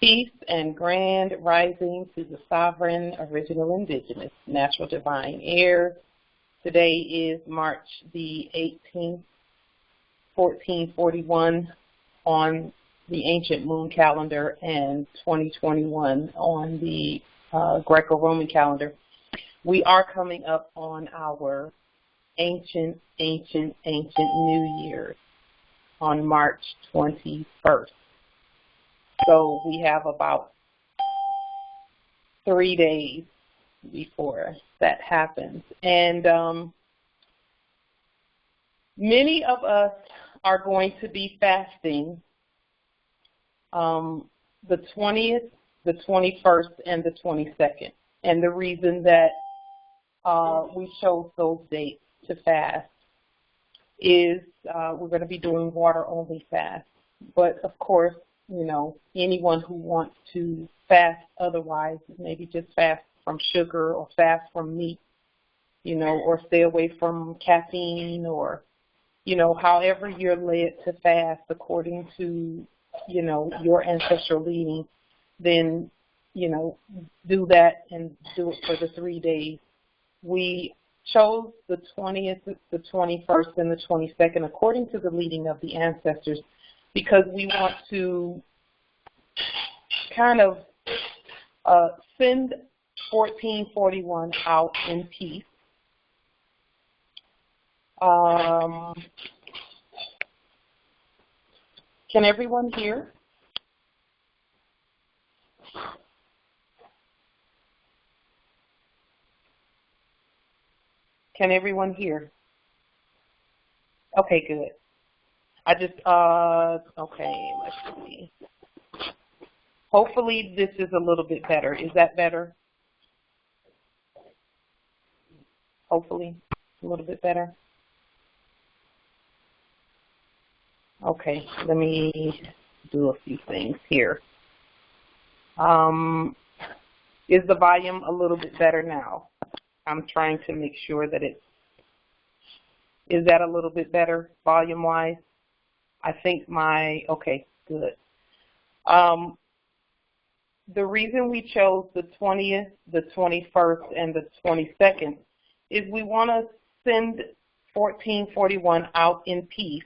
Peace and grand rising to the sovereign, original, indigenous, natural, divine heirs. Today is March the 18th, 1441 on the ancient moon calendar and 2021 on the Greco-Roman calendar. We are coming up on our ancient New Year on March 21st. So we have about 3 days before that happens. And many of us are going to be fasting the 20th, the 21st, and the 22nd. And the reason that we chose those dates to fast is we're going to be doing water-only fast. But, of course, you know, anyone who wants to fast otherwise, maybe just fast from sugar or fast from meat, you know, or stay away from caffeine or, you know, however you're led to fast according to, you know, your ancestral leading, then, you know, do that and do it for the 3 days. We chose the 20th, the 21st, and the 22nd according to the leading of the ancestors, because we want to kind of send 1441 out in peace. Can everyone hear? Can everyone hear? Okay, good. I just, okay, let's see. Hopefully this is a little bit better. Is that better? Hopefully a little bit better. Okay, let me do a few things here. Is the volume a little bit better now? I'm trying to make sure that is that a little bit better volume-wise? I think okay, good. The reason we chose the 20th, the 21st, and the 22nd is we want to send 1441 out in peace.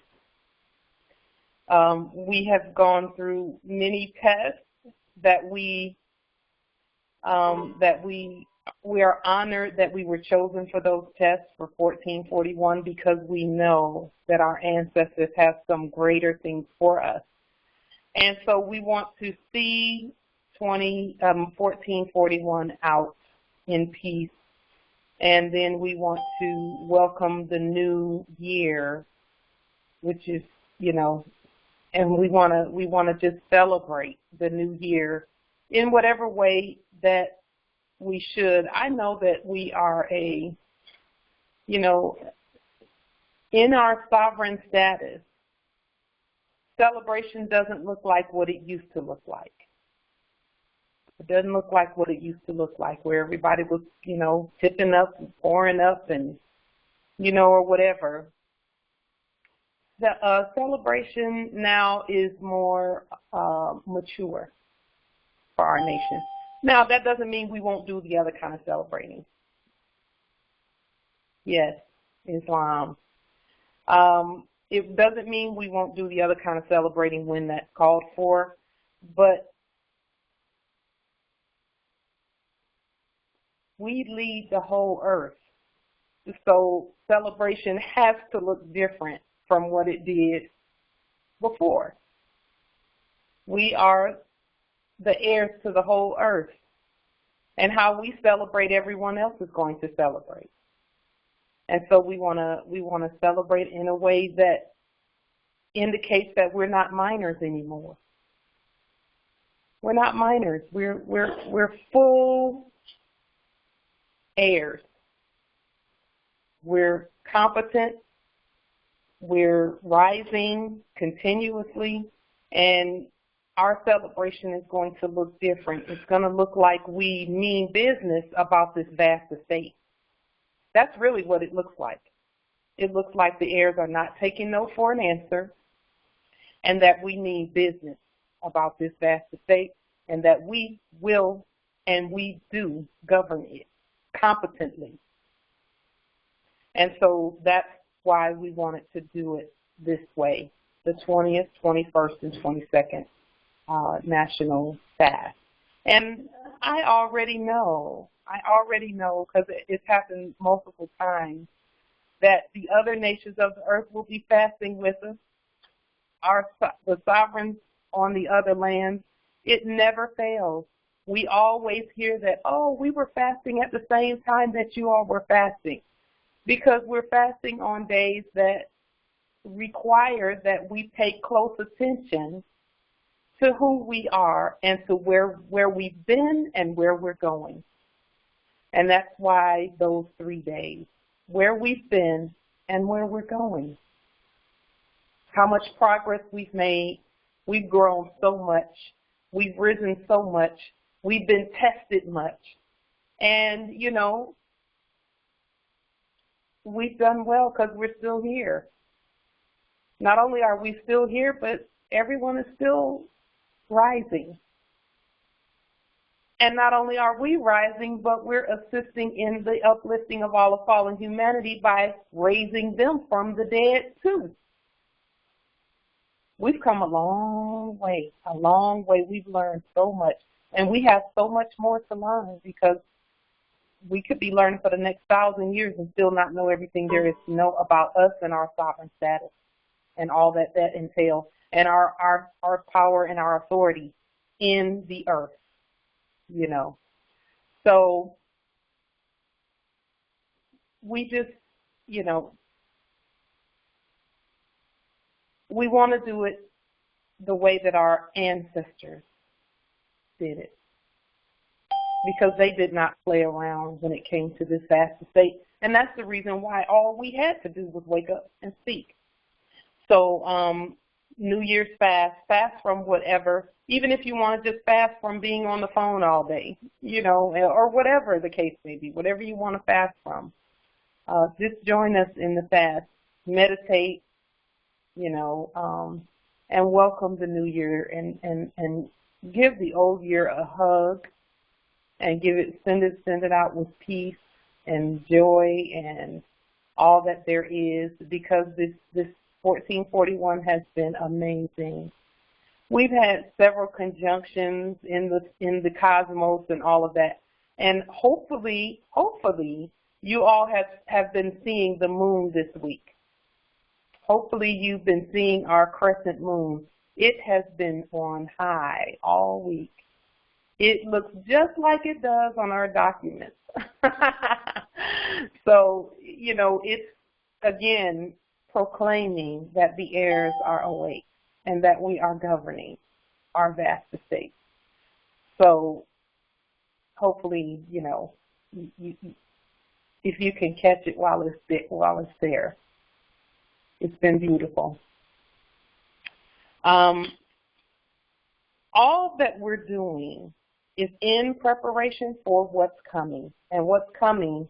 We have gone through many tests that we are honored that we were chosen for those tests for 1441, because we know that our ancestors have some greater things for us. And so we want to see 1441 out in peace. And then we want to welcome the new year, which is, you know, and we want to just celebrate the new year in whatever way that we should. I know that we are you know, in our sovereign status, celebration doesn't look like what it used to look like. It doesn't look like what it used to look like, where everybody was, you know, tipping up and pouring up and, you know, or whatever. The celebration now is more mature for our nation. Now, that doesn't mean we won't do the other kind of celebrating. Yes, Islam. It doesn't mean we won't do the other kind of celebrating when that's called for, but we lead the whole earth. So celebration has to look different from what it did before. We are the heirs to the whole earth, and how we celebrate, everyone else is going to celebrate. And so we want to celebrate in a way that indicates that we're not minors anymore. We're not minors. We're full heirs. We're competent. We're rising continuously, and our celebration is going to look different. It's going to look like we mean business about this vast estate. That's really what it looks like. It looks like the heirs are not taking no for an answer, and that we mean business about this vast estate, and that we will and we do govern it competently. And so that's why we wanted to do it this way, the 20th, 21st, and 22nd national fast. And I already know, because it's happened multiple times, that the other nations of the earth will be fasting with us. The sovereigns on the other lands, it never fails. We always hear that, oh, we were fasting at the same time that you all were fasting, because we're fasting on days that require that we pay close attention to who we are and to where we've been and where we're going. And that's why those 3 days, where we've been and where we're going. How much progress we've made. We've grown so much. We've risen so much. We've been tested much. And, you know, we've done well because we're still here. Not only are we still here, but everyone is still rising. And not only are we rising, but we're assisting in the uplifting of all of fallen humanity by raising them from the dead too. We've come a long way, a long way. We've learned so much. And we have so much more to learn, because we could be learning for the next 1,000 years and still not know everything there is to know about us and our sovereign status and all that entails, and our power and our authority in the earth, you know. So we just, you know, we want to do it the way that our ancestors did it, because they did not play around when it came to this fast state. And that's the reason why all we had to do was wake up and speak. So New Year's fast from whatever, even if you want to just fast from being on the phone all day, you know, or whatever the case may be, whatever you want to fast from. Just join us in the fast, meditate, you know, and welcome the new year, and give the old year a hug, and send it out with peace and joy and all that there is, because this 1441 has been amazing. We've had several conjunctions in the cosmos and all of that, and hopefully you all have been seeing the moon this week. Hopefully you've been seeing our crescent moon. It has been on high all week. It looks just like it does on our documents. So, you know, it's, again, proclaiming that the heirs are awake and that we are governing our vast estate. So hopefully, you know, if you can catch it while it's there. It's been beautiful. All that we're doing is in preparation for what's coming. And what's coming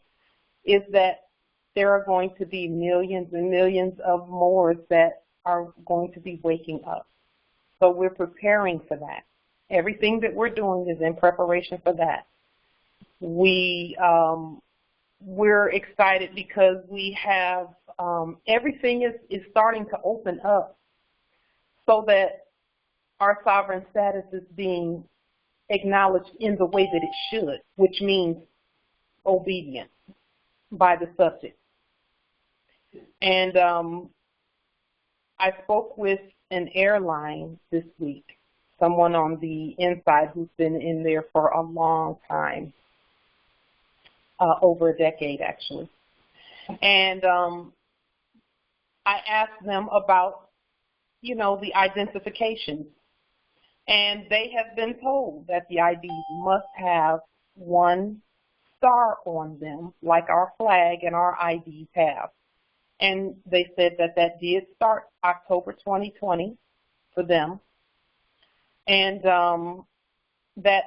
is that there are going to be millions and millions of Moors that are going to be waking up. So we're preparing for that. Everything that we're doing is in preparation for that. We're excited because we have everything is starting to open up, so that our sovereign status is being acknowledged in the way that it should, which means obedience by the subject. And I spoke with an airline this week, someone on the inside who's been in there for a long time, over a decade actually. And I asked them about, you know, the identification. And they have been told that the IDs must have one star on them, like our flag and our IDs have. And they said that did start October 2020 for them. And that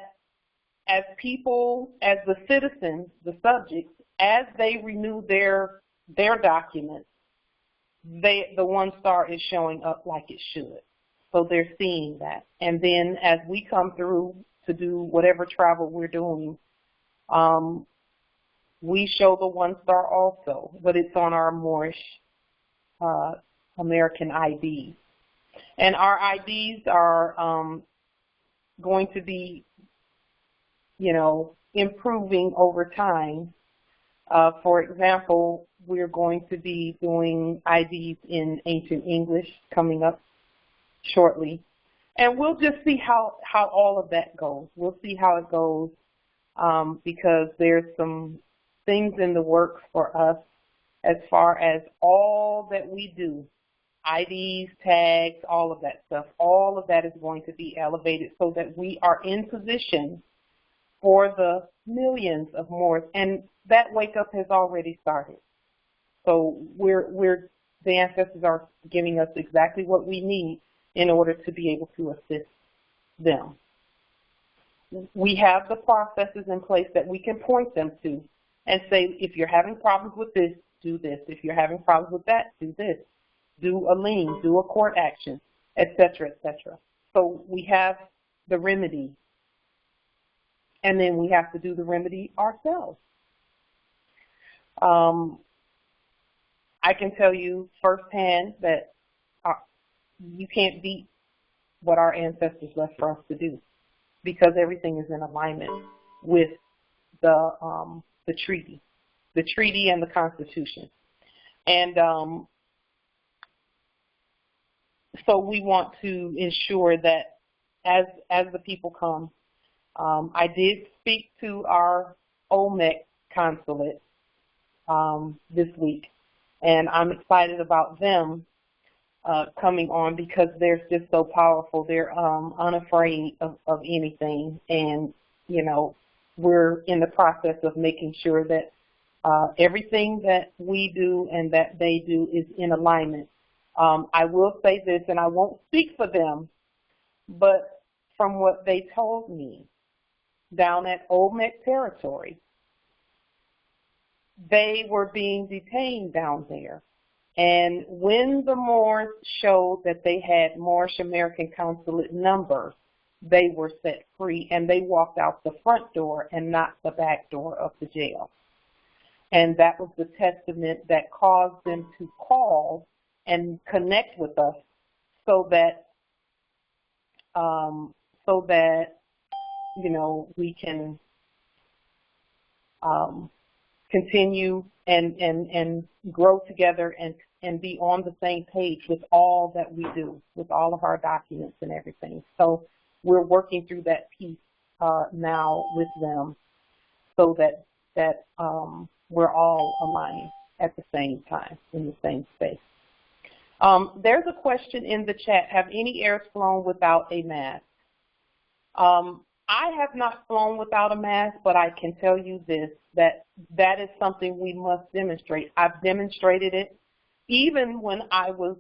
as people, as the citizens, the subjects, as they renew their documents, the one star is showing up like it should. So they're seeing that. And then as we come through to do whatever travel we're doing, we show the 1-star also, but it's on our moorishe American IDs. And our IDs are going to be, you know, improving over time. For example, we're going to be doing IDs in ancient English coming up shortly. And we'll just see how all of that goes. We'll see how it goes because there's some things in the works for us as far as all that we do. IDs, tags, all of that stuff. All of that is going to be elevated so that we are in position for the millions of Moors. And that wake up has already started. So the ancestors are giving us exactly what we need in order to be able to assist them. We have the processes in place that we can point them to and say, if you're having problems with this, do this. If you're having problems with that, do this. Do a lien, do a court action, et cetera, et cetera. So we have the remedy, and then we have to do the remedy ourselves. I can tell you firsthand that you can't beat what our ancestors left for us to do because everything is in alignment with the treaty and the Constitution. And so we want to ensure that as the people come, I did speak to our Olmec consulate this week, and I'm excited about them coming on because they're just so powerful. They're unafraid of anything, and you know, we're in the process of making sure that everything that we do and that they do is in alignment. I will say this, and I won't speak for them, but from what they told me down at Olmec territory, they were being detained down there. And when the Moors showed that they had Moorish American consulate numbers, they were set free, and they walked out the front door and not the back door of the jail. And that was the testament that caused them to call and connect with us so that you know, we can continue and grow together and be on the same page with all that we do, with all of our documents and everything. So we're working through that piece now with them so that we're all aligned at the same time in the same space. There's a question in the chat. Have any airs flown without a mask? I have not flown without a mask, but I can tell you this, that is something we must demonstrate. I've demonstrated it even when I was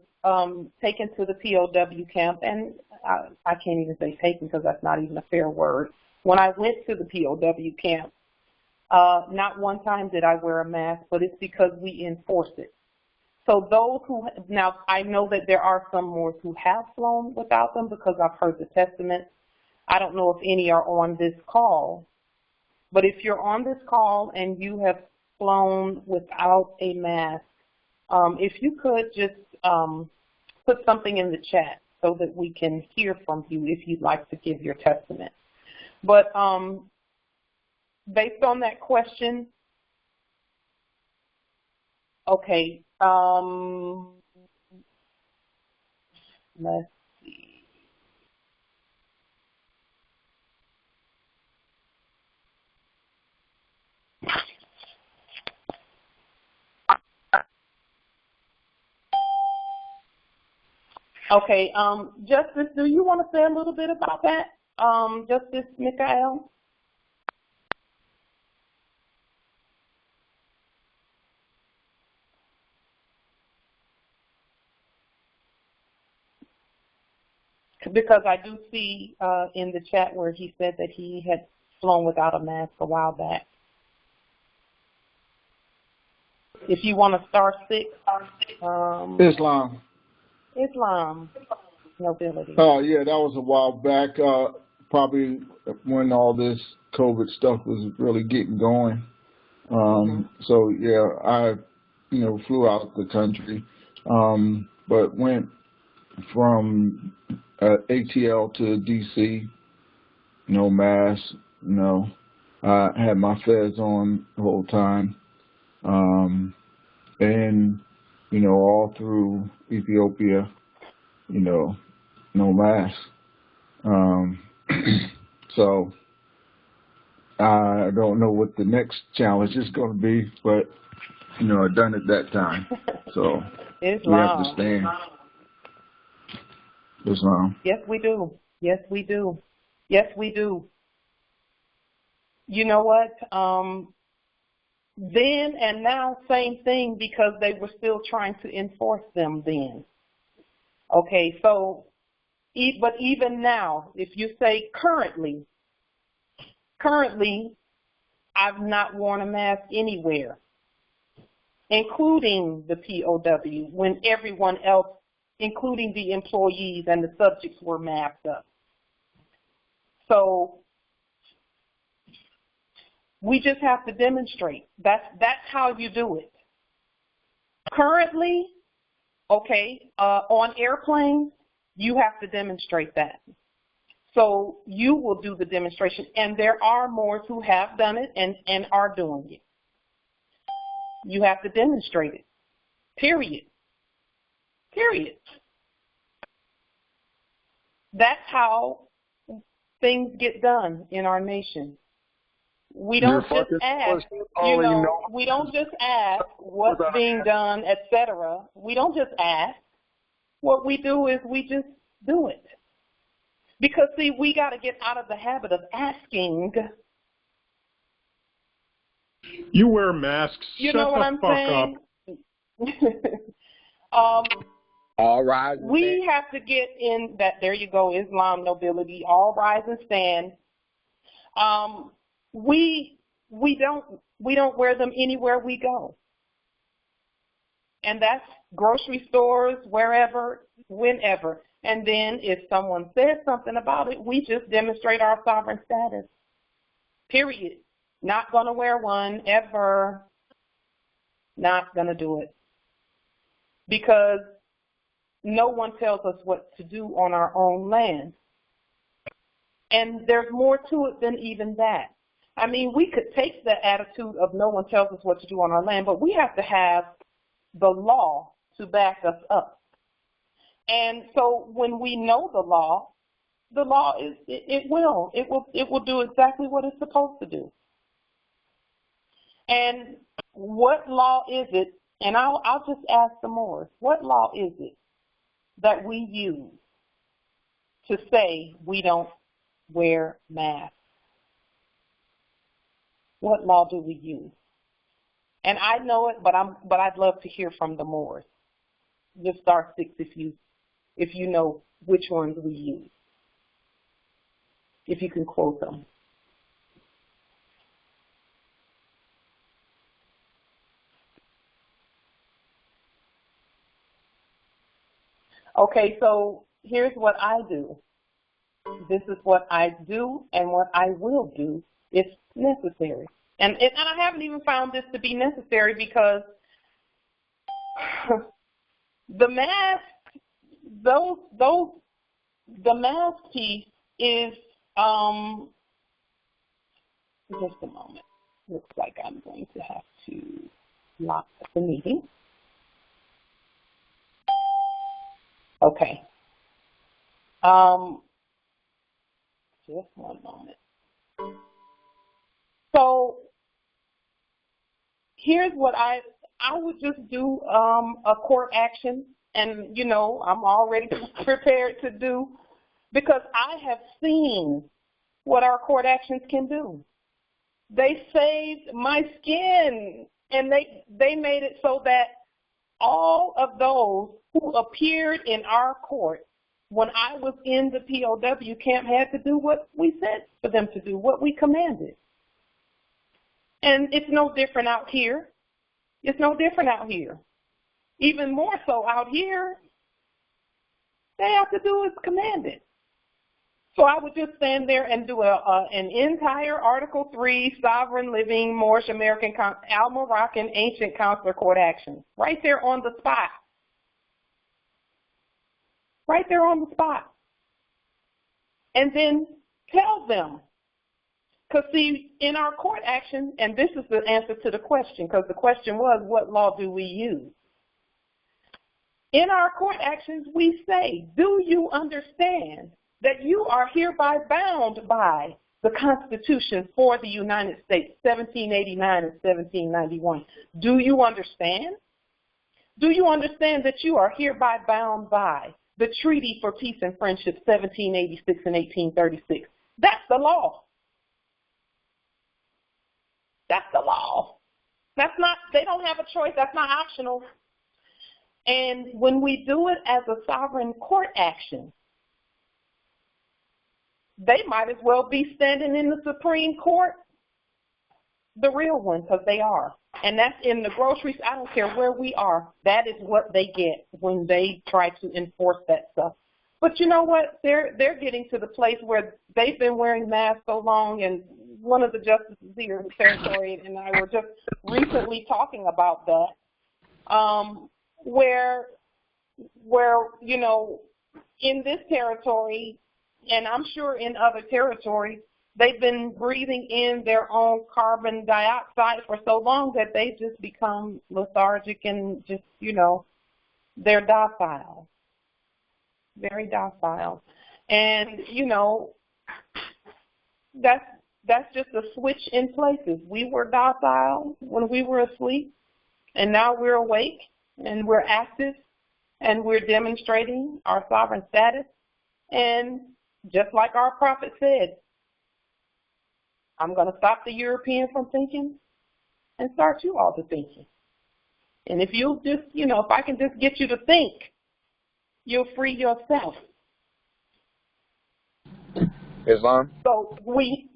taken to the POW camp, and I can't even say taken because that's not even a fair word. When I went to the POW camp, not one time did I wear a mask, but it's because we enforce it. So those who, now I know that there are some Moors who have flown without them because I've heard the testament. I don't know if any are on this call, but if you're on this call and you have flown without a mask, if you could just put something in the chat so that we can hear from you if you'd like to give your testament. But based on that question, okay, let's see. Okay, Justice, do you want to say a little bit about that, Justice Mikael? Because I do see in the chat where he said that he had flown without a mask a while back. If you want to star 6. Islam. Islam. Nobility. Yeah, that was a while back. probably when all this COVID stuff was really getting going. So yeah, I, flew out the country, but went from ATL to DC, no mask, I had my fez on the whole time, and all through Ethiopia, no mask. So I don't know what the next challenge is going to be, but I've done it that time, so we have to stand. Islam. Yes, we do. Yes, we do. Yes, we do. You know what? Then and now, same thing, because they were still trying to enforce them then. Okay, so, but even now, if you say currently, I've not worn a mask anywhere, including the POW, when everyone else, including the employees and the subjects, were masked up. So we just have to demonstrate. That's how you do it. Currently, okay, on airplanes, you have to demonstrate that. So you will do the demonstration, and there are more who have done it and are doing it. You have to demonstrate it, period. Period. That's how things get done in our nation. We don't just ask, we don't just ask what's being done, etc. We don't just ask. What we do is we just do it. Because, see, we got to get out of the habit of asking. You wear masks. You Shut know what the I'm fuck saying? up. All rise. We have to get in that. There you go, Islam nobility. All rise and stand. We don't wear them anywhere we go, and that's grocery stores, wherever, whenever. And then if someone says something about it, we just demonstrate our sovereign status. Period. Not going to wear one ever. Not going to do it. Because no one tells us what to do on our own land. And there's more to it than even that. I mean, we could take the attitude of no one tells us what to do on our land, but we have to have the law to back us up. And so when we know the law is it will do exactly what it's supposed to do. And what law is it? And I'll just ask the Moors, what law is it that we use to say we don't wear masks? What law do we use? And I know it, but I'd love to hear from the Moors. Just star 6 if you know which ones we use. If you can quote them. Okay, so here's what I do. This is what I do and what I will do if necessary. And I haven't even found this to be necessary because the mask, the mask piece is, just a moment. Looks like I'm going to have to lock the meeting. Okay. Just one moment. So here's what I would just do a court action, and I'm already prepared to do, because I have seen what our court actions can do. They saved my skin, and they made it so that all of those who appeared in our court when I was in the POW camp had to do what we said for them to do, what we commanded. And it's no different out here. It's no different out here. Even more so out here, they have to do as commanded. So I would just stand there and do an entire Article 3 sovereign, living, Moorish, American, Moroccan, ancient consular court action right there on the spot. Right there on the spot. And then tell them. Because, see, in our court action, and this is the answer to the question, because the question was, what law do we use? In our court actions, we say, do you understand that you are hereby bound by the Constitution for the United States, 1789 and 1791? Do you understand? Do you understand that you are hereby bound by the Treaty for Peace and Friendship, 1786 and 1836? That's the law. That's the law. That's not, they don't have a choice. That's not optional. And when we do it as a sovereign court action, they might as well be standing in the Supreme Court, the real one, because they are. And that's in the groceries. I don't care where we are. That is what they get when they try to enforce that stuff. But you know what? They're getting to the place where they've been wearing masks so long, and one of the justices here in the territory and I were just recently talking about that, where you know, in this territory, and I'm sure in other territories, they've been breathing in their own carbon dioxide for so long that they just become lethargic and just, you know, they're docile, very docile. And, you know, that's just a switch in places. We were docile when we were asleep, and now we're awake, and we're active, and we're demonstrating our sovereign status. And just like our prophet said, I'm going to stop the European from thinking and start you all to thinking. And if you'll just, you know, if I can just get you to think, you'll free yourself. Islam? So we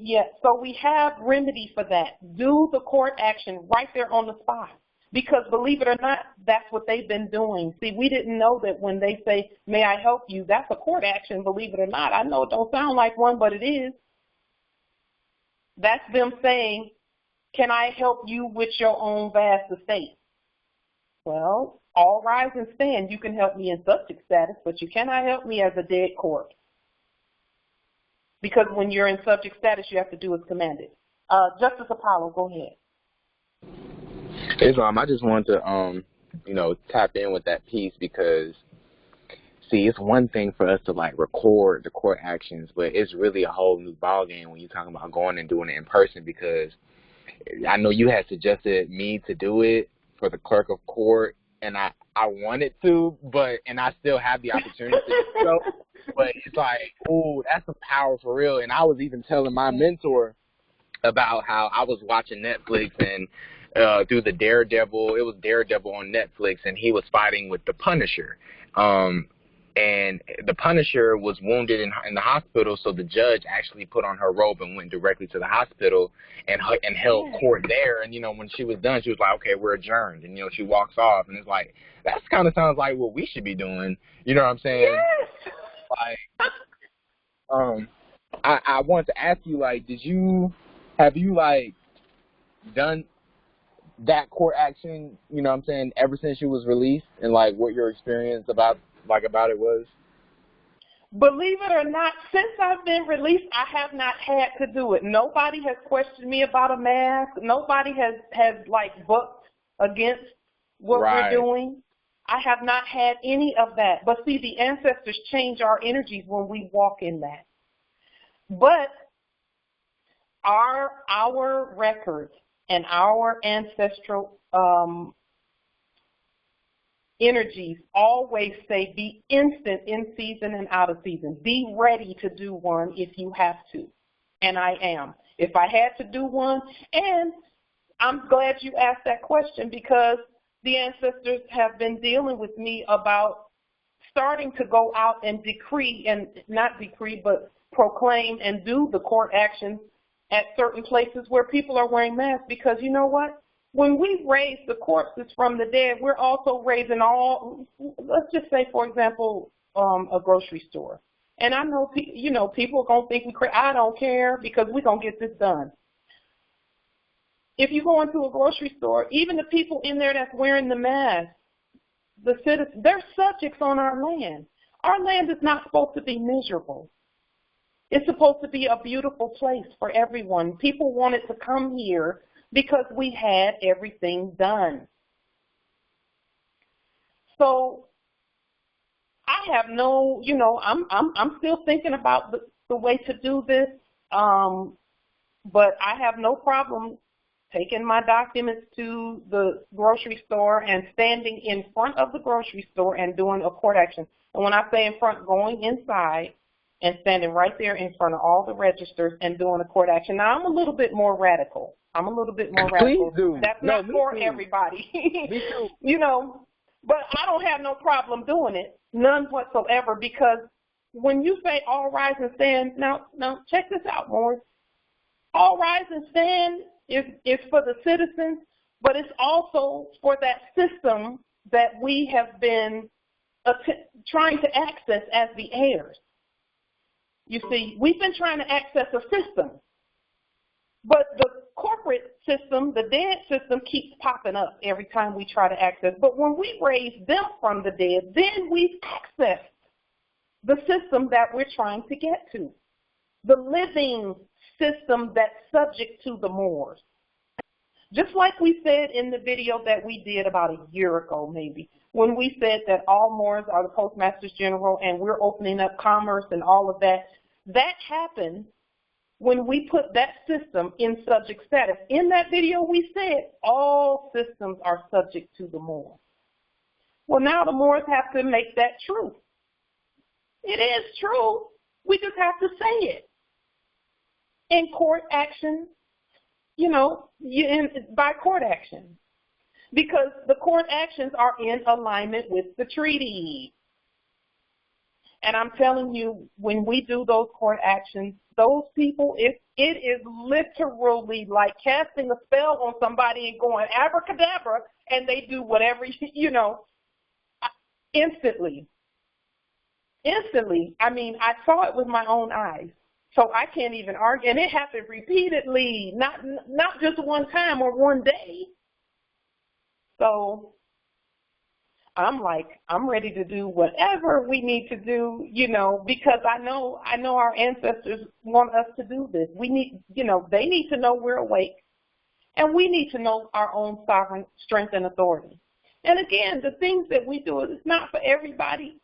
have remedy for that. Do the court action right there on the spot. Because believe it or not, that's what they've been doing. See, we didn't know that when they say, may I help you, that's a court action, believe it or not. I know it don't sound like one, but it is. That's them saying, can I help you with your own vast estate? Well, all rise and stand. You can help me in subject status, but you cannot help me as a dead corpse. Because when you're in subject status, you have to do as commanded. Justice Apollo, go ahead. Islam, I just wanted to, you know, tap in with that piece because, see, it's one thing for us to, like, record the court actions, but it's really a whole new ballgame when you're talking about going and doing it in person, because I know you had suggested me to do it for the clerk of court, and I wanted to, and I still have the opportunity to do so, but it's like, ooh, that's some power for real. And I was even telling my mentor about how I was watching Netflix and through the Daredevil, it was Daredevil on Netflix, and he was fighting with the Punisher. And the Punisher was wounded in the hospital, so the judge actually put on her robe and went directly to the hospital and held court there. And, you know, when she was done, she was like, okay, we're adjourned. And, you know, she walks off, and it's like, that kind of sounds like what we should be doing. You know what I'm saying? Yes. Like, I wanted to ask you, like, have you, like, done that court action, you know what I'm saying, ever since you was released, and, like, what your experience about it was? Believe it or not, since I've been released, I have not had to do it. Nobody has questioned me about a mask. Nobody has like, bucked against what we're doing. I have not had any of that. But, see, the ancestors change our energies when we walk in that. But our records and our ancestral energies always say be instant in season and out of season. Be ready to do one if you have to. And I am. If I had to do one, and I'm glad you asked that question, because the ancestors have been dealing with me about starting to go out and decree, and not decree, but proclaim and do the court actions at certain places where people are wearing masks. Because you know what? When we raise the corpses from the dead, we're also raising let's just say, for example, a grocery store. And I know, you know, people are going to think we crazy. I don't care because we're going to get this done. If you go into a grocery store, even the people in there that's wearing the mask, the citizens, they're subjects on our land. Our land is not supposed to be miserable. It's supposed to be a beautiful place for everyone. People wanted to come here because we had everything done. So I have no, you know, I'm still thinking about the way to do this, but I have no problem taking my documents to the grocery store and standing in front of the grocery store and doing a court action. And when I say in front, going inside and standing right there in front of all the registers and doing a court action. Now, I'm a little bit more radical. Please do. That's no, not for too. everybody. Me too. You know, but I don't have no problem doing it, none whatsoever, because when you say all rise and stand, now check this out, Morris. All rise and stand is for the citizens, but it's also for that system that we have been trying to access as the heirs. You see, we've been trying to access a system, but the corporate system, the dead system, keeps popping up every time we try to access. But when we raise them from the dead, then we've accessed the system that we're trying to get to, the living system that's subject to the Moors. Just like we said in the video that we did about a year ago maybe, when we said that all Moors are the postmasters general and we're opening up commerce and all of that, that happened when we put that system in subject status. In that video we said all systems are subject to the Moors. Well, now the Moors have to make that true. It is true. We just have to say it. In court action, you know, by court action, because the court actions are in alignment with the treaty. And I'm telling you, when we do those court actions, those people, it is literally like casting a spell on somebody and going abracadabra, and they do whatever, you know, instantly. Instantly. I mean, I saw it with my own eyes. So I can't even argue, and it happened repeatedly, not just one time or one day. So I'm like, I'm ready to do whatever we need to do, you know, because I know our ancestors want us to do this. We need, you know, they need to know we're awake, and we need to know our own sovereign strength and authority. And again, the things that we do, it's not for everybody,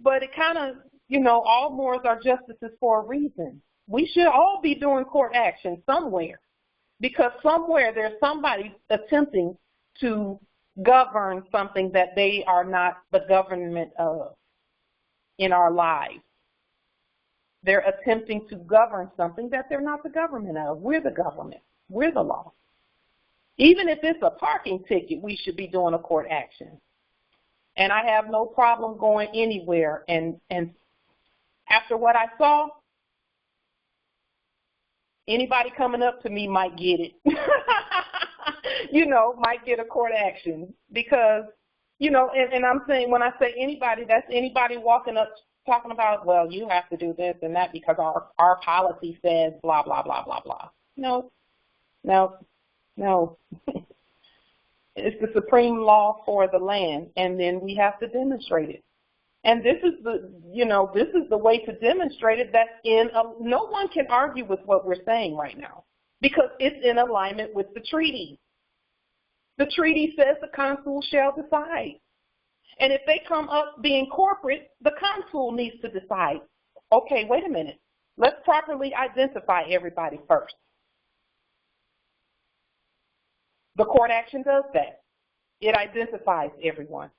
but it kind of, you know, all Moors are justices for a reason. We should all be doing court action somewhere, because somewhere there's somebody attempting to govern something that they are not the government of in our lives. They're attempting to govern something that they're not the government of. We're the government. We're the law. Even if it's a parking ticket, we should be doing a court action. And I have no problem going anywhere. And after what I saw, anybody coming up to me might get it. You know, might get a court action because, you know, and I'm saying, when I say anybody, that's anybody walking up talking about, well, you have to do this and that because our policy says blah, blah, blah, blah, blah. No. It's the supreme law for the land, and then we have to demonstrate it. And this is the way to demonstrate it. That's no one can argue with what we're saying right now because it's in alignment with the treaty. The treaty says the consul shall decide. And if they come up being corporate, the consul needs to decide, okay, wait a minute, let's properly identify everybody first. The court action does that. It identifies everyone.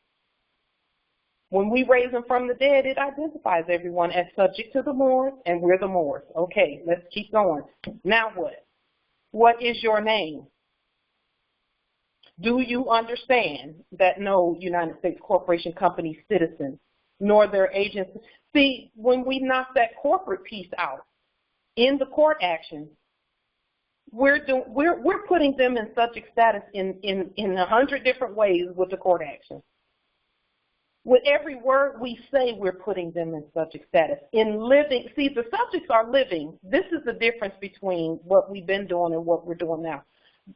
When we raise them from the dead, it identifies everyone as subject to the Moors, and we're the Moors. Okay, let's keep going. Now what? What is your name? Do you understand that no United States corporation company citizen, nor their agents? See, when we knock that corporate piece out in the court action, we're putting them in subject status in 100 different ways with the court action. With every word we say, we're putting them in subject status. In living, see, the subjects are living. This is the difference between what we've been doing and what we're doing now.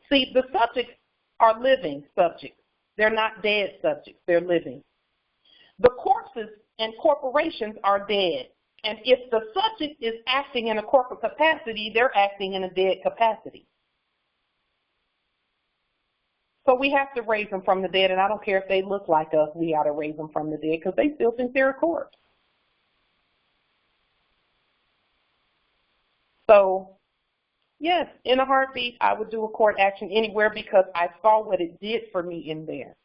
See, the subjects are living subjects. They're not dead subjects. They're living. The corpses and corporations are dead. And if the subject is acting in a corporate capacity, they're acting in a dead capacity. So we have to raise them from the dead, and I don't care if they look like us, we ought to raise them from the dead because they still think they're a corpse. So, yes, in a heartbeat, I would do a court action anywhere because I saw what it did for me in there.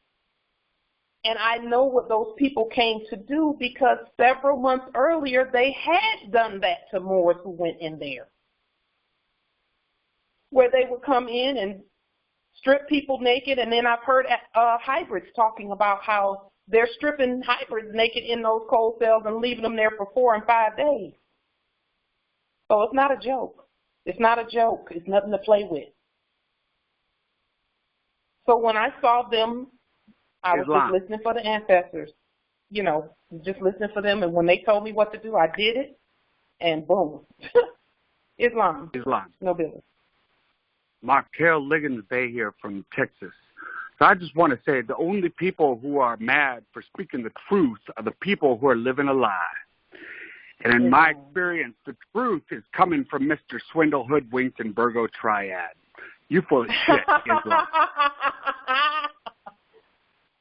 And I know what those people came to do because several months earlier, they had done that to Moors who went in there, where they would come in and strip people naked, and then I've heard hybrids talking about how they're stripping hybrids naked in those cold cells and leaving them there for 4 and 5 days. So it's not a joke. It's not a joke. It's nothing to play with. So when I saw them, I was just listening for the ancestors, you know, just listening for them, and when they told me what to do, I did it, and boom. Islam. No business. Mark Carol Liggins Bay here from Texas. So I just want to say the only people who are mad for speaking the truth are the people who are living a lie. And in my experience, the truth is coming from Mr. Swindle, Hoodwinked, and Virgo Triad. You full of shit, Islam.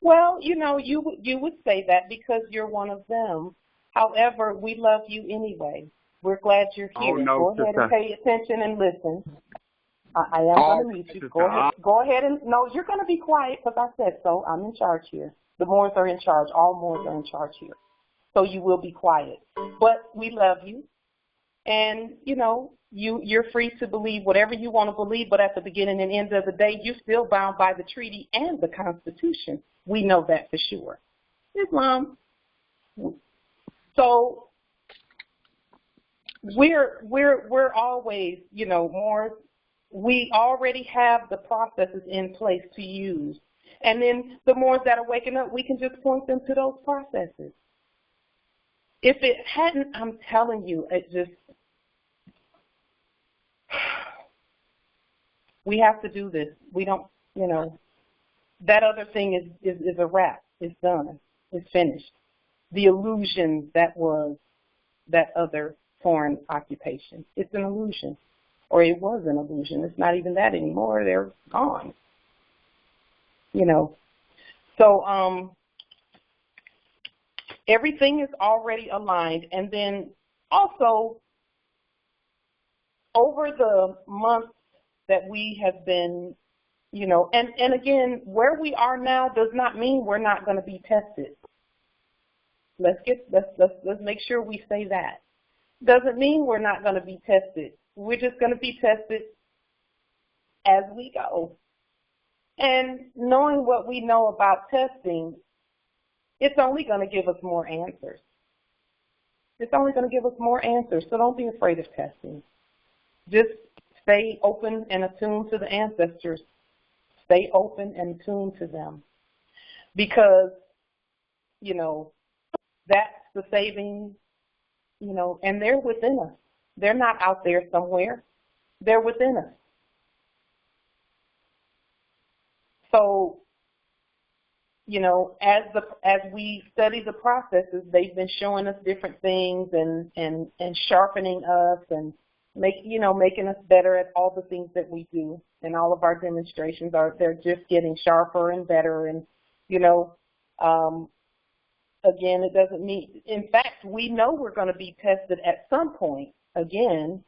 Well, you know, you would say that because you're one of them. However, we love you anyway. We're glad you're here. Oh, no, go ahead and pay attention and listen. I am going to mute you. Go ahead and, no, you're going to be quiet because I said so. I'm in charge here. The Moors are in charge. All Moors are in charge here. So you will be quiet. But we love you. And, you know, you're free to believe whatever you want to believe, but at the beginning and end of the day, you're still bound by the treaty and the Constitution. We know that for sure. Islam. So we're always, you know, Moors. We already have the processes in place to use. And then the Moors that are waking up, we can just point them to those processes. If it hadn't, I'm telling you, it just, we have to do this. We don't, you know, that other thing is a wrap. It's done. It's finished. The illusion that was that other foreign occupation. It's an illusion. Or it was an illusion. It's not even that anymore. They're gone. You know. So everything is already aligned. And then also, over the months that we have been, you know, and again, where we are now does not mean we're not going to be tested. Let's make sure we say that. Doesn't mean we're not going to be tested. We're just going to be tested as we go. And knowing what we know about testing, it's only going to give us more answers. It's only going to give us more answers, so don't be afraid of testing. Just stay open and attuned to the ancestors. Stay open and attuned to them. Because, you know, that's the saving, you know, and they're within us. They're not out there somewhere. They're within us. So, you know, as we study the processes, they've been showing us different things and sharpening us and making us better at all the things that we do. And all of our demonstrations they're just getting sharper and better. And, you know, again, it doesn't mean, in fact, we know we're going to be tested at some point again,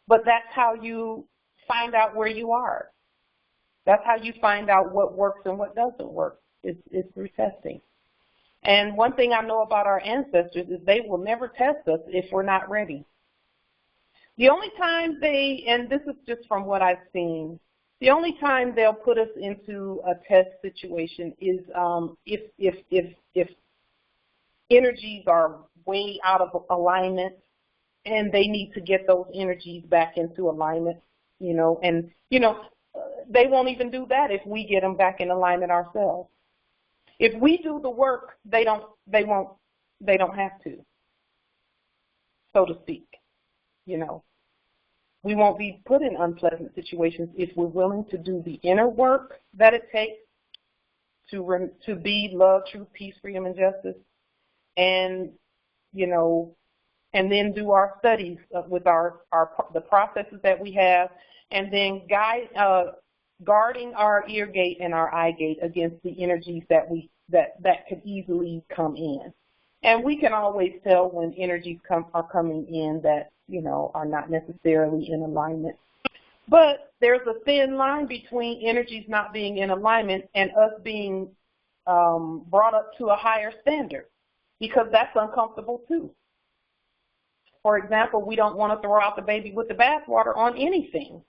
but that's how you find out where you are. That's how you find out what works and what doesn't work, is through testing. And one thing I know about our ancestors is they will never test us if we're not ready. The only time and this is just from what I've seen, the only time they'll put us into a test situation is if energies are way out of alignment and they need to get those energies back into alignment, you know, and, you know, they won't even do that if we get them back in alignment ourselves. If we do the work, they don't have to, so to speak. You know, we won't be put in unpleasant situations if we're willing to do the inner work that it takes to be love, truth, peace, freedom, and justice, and, you know, and then do our studies with the processes that we have, and then guarding our ear gate and our eye gate against the energies that could easily come in. And we can always tell when energies are coming in that, you know, are not necessarily in alignment. But there's a thin line between energies not being in alignment and us being brought up to a higher standard, because that's uncomfortable too. For example, we don't want to throw out the baby with the bathwater on anything.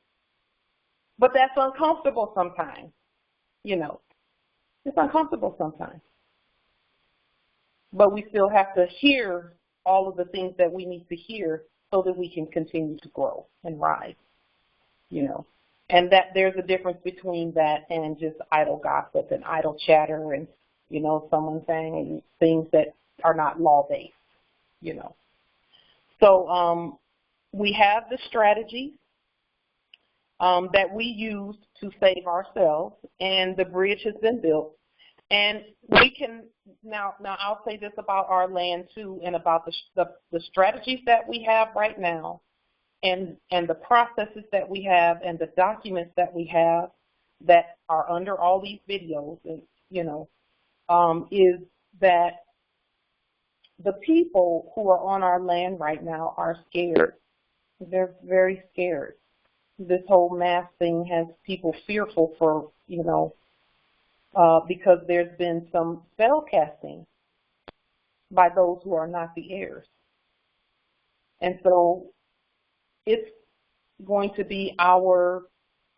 But that's uncomfortable sometimes, you know. It's uncomfortable sometimes. But we still have to hear all of the things that we need to hear so that we can continue to grow and rise, you know. And that there's a difference between that and just idle gossip and idle chatter and, you know, someone saying things that are not law-based, you know. So we have the strategies that we use to save ourselves, and the bridge has been built. And we can, now I'll say this about our land too, and about the strategies that we have right now, and the processes that we have, and the documents that we have that are under all these videos, and, you know, is that the people who are on our land right now are scared. They're very scared. This whole mass thing has people fearful for, you know, because there's been some spell casting by those who are not the heirs. And so it's going to be our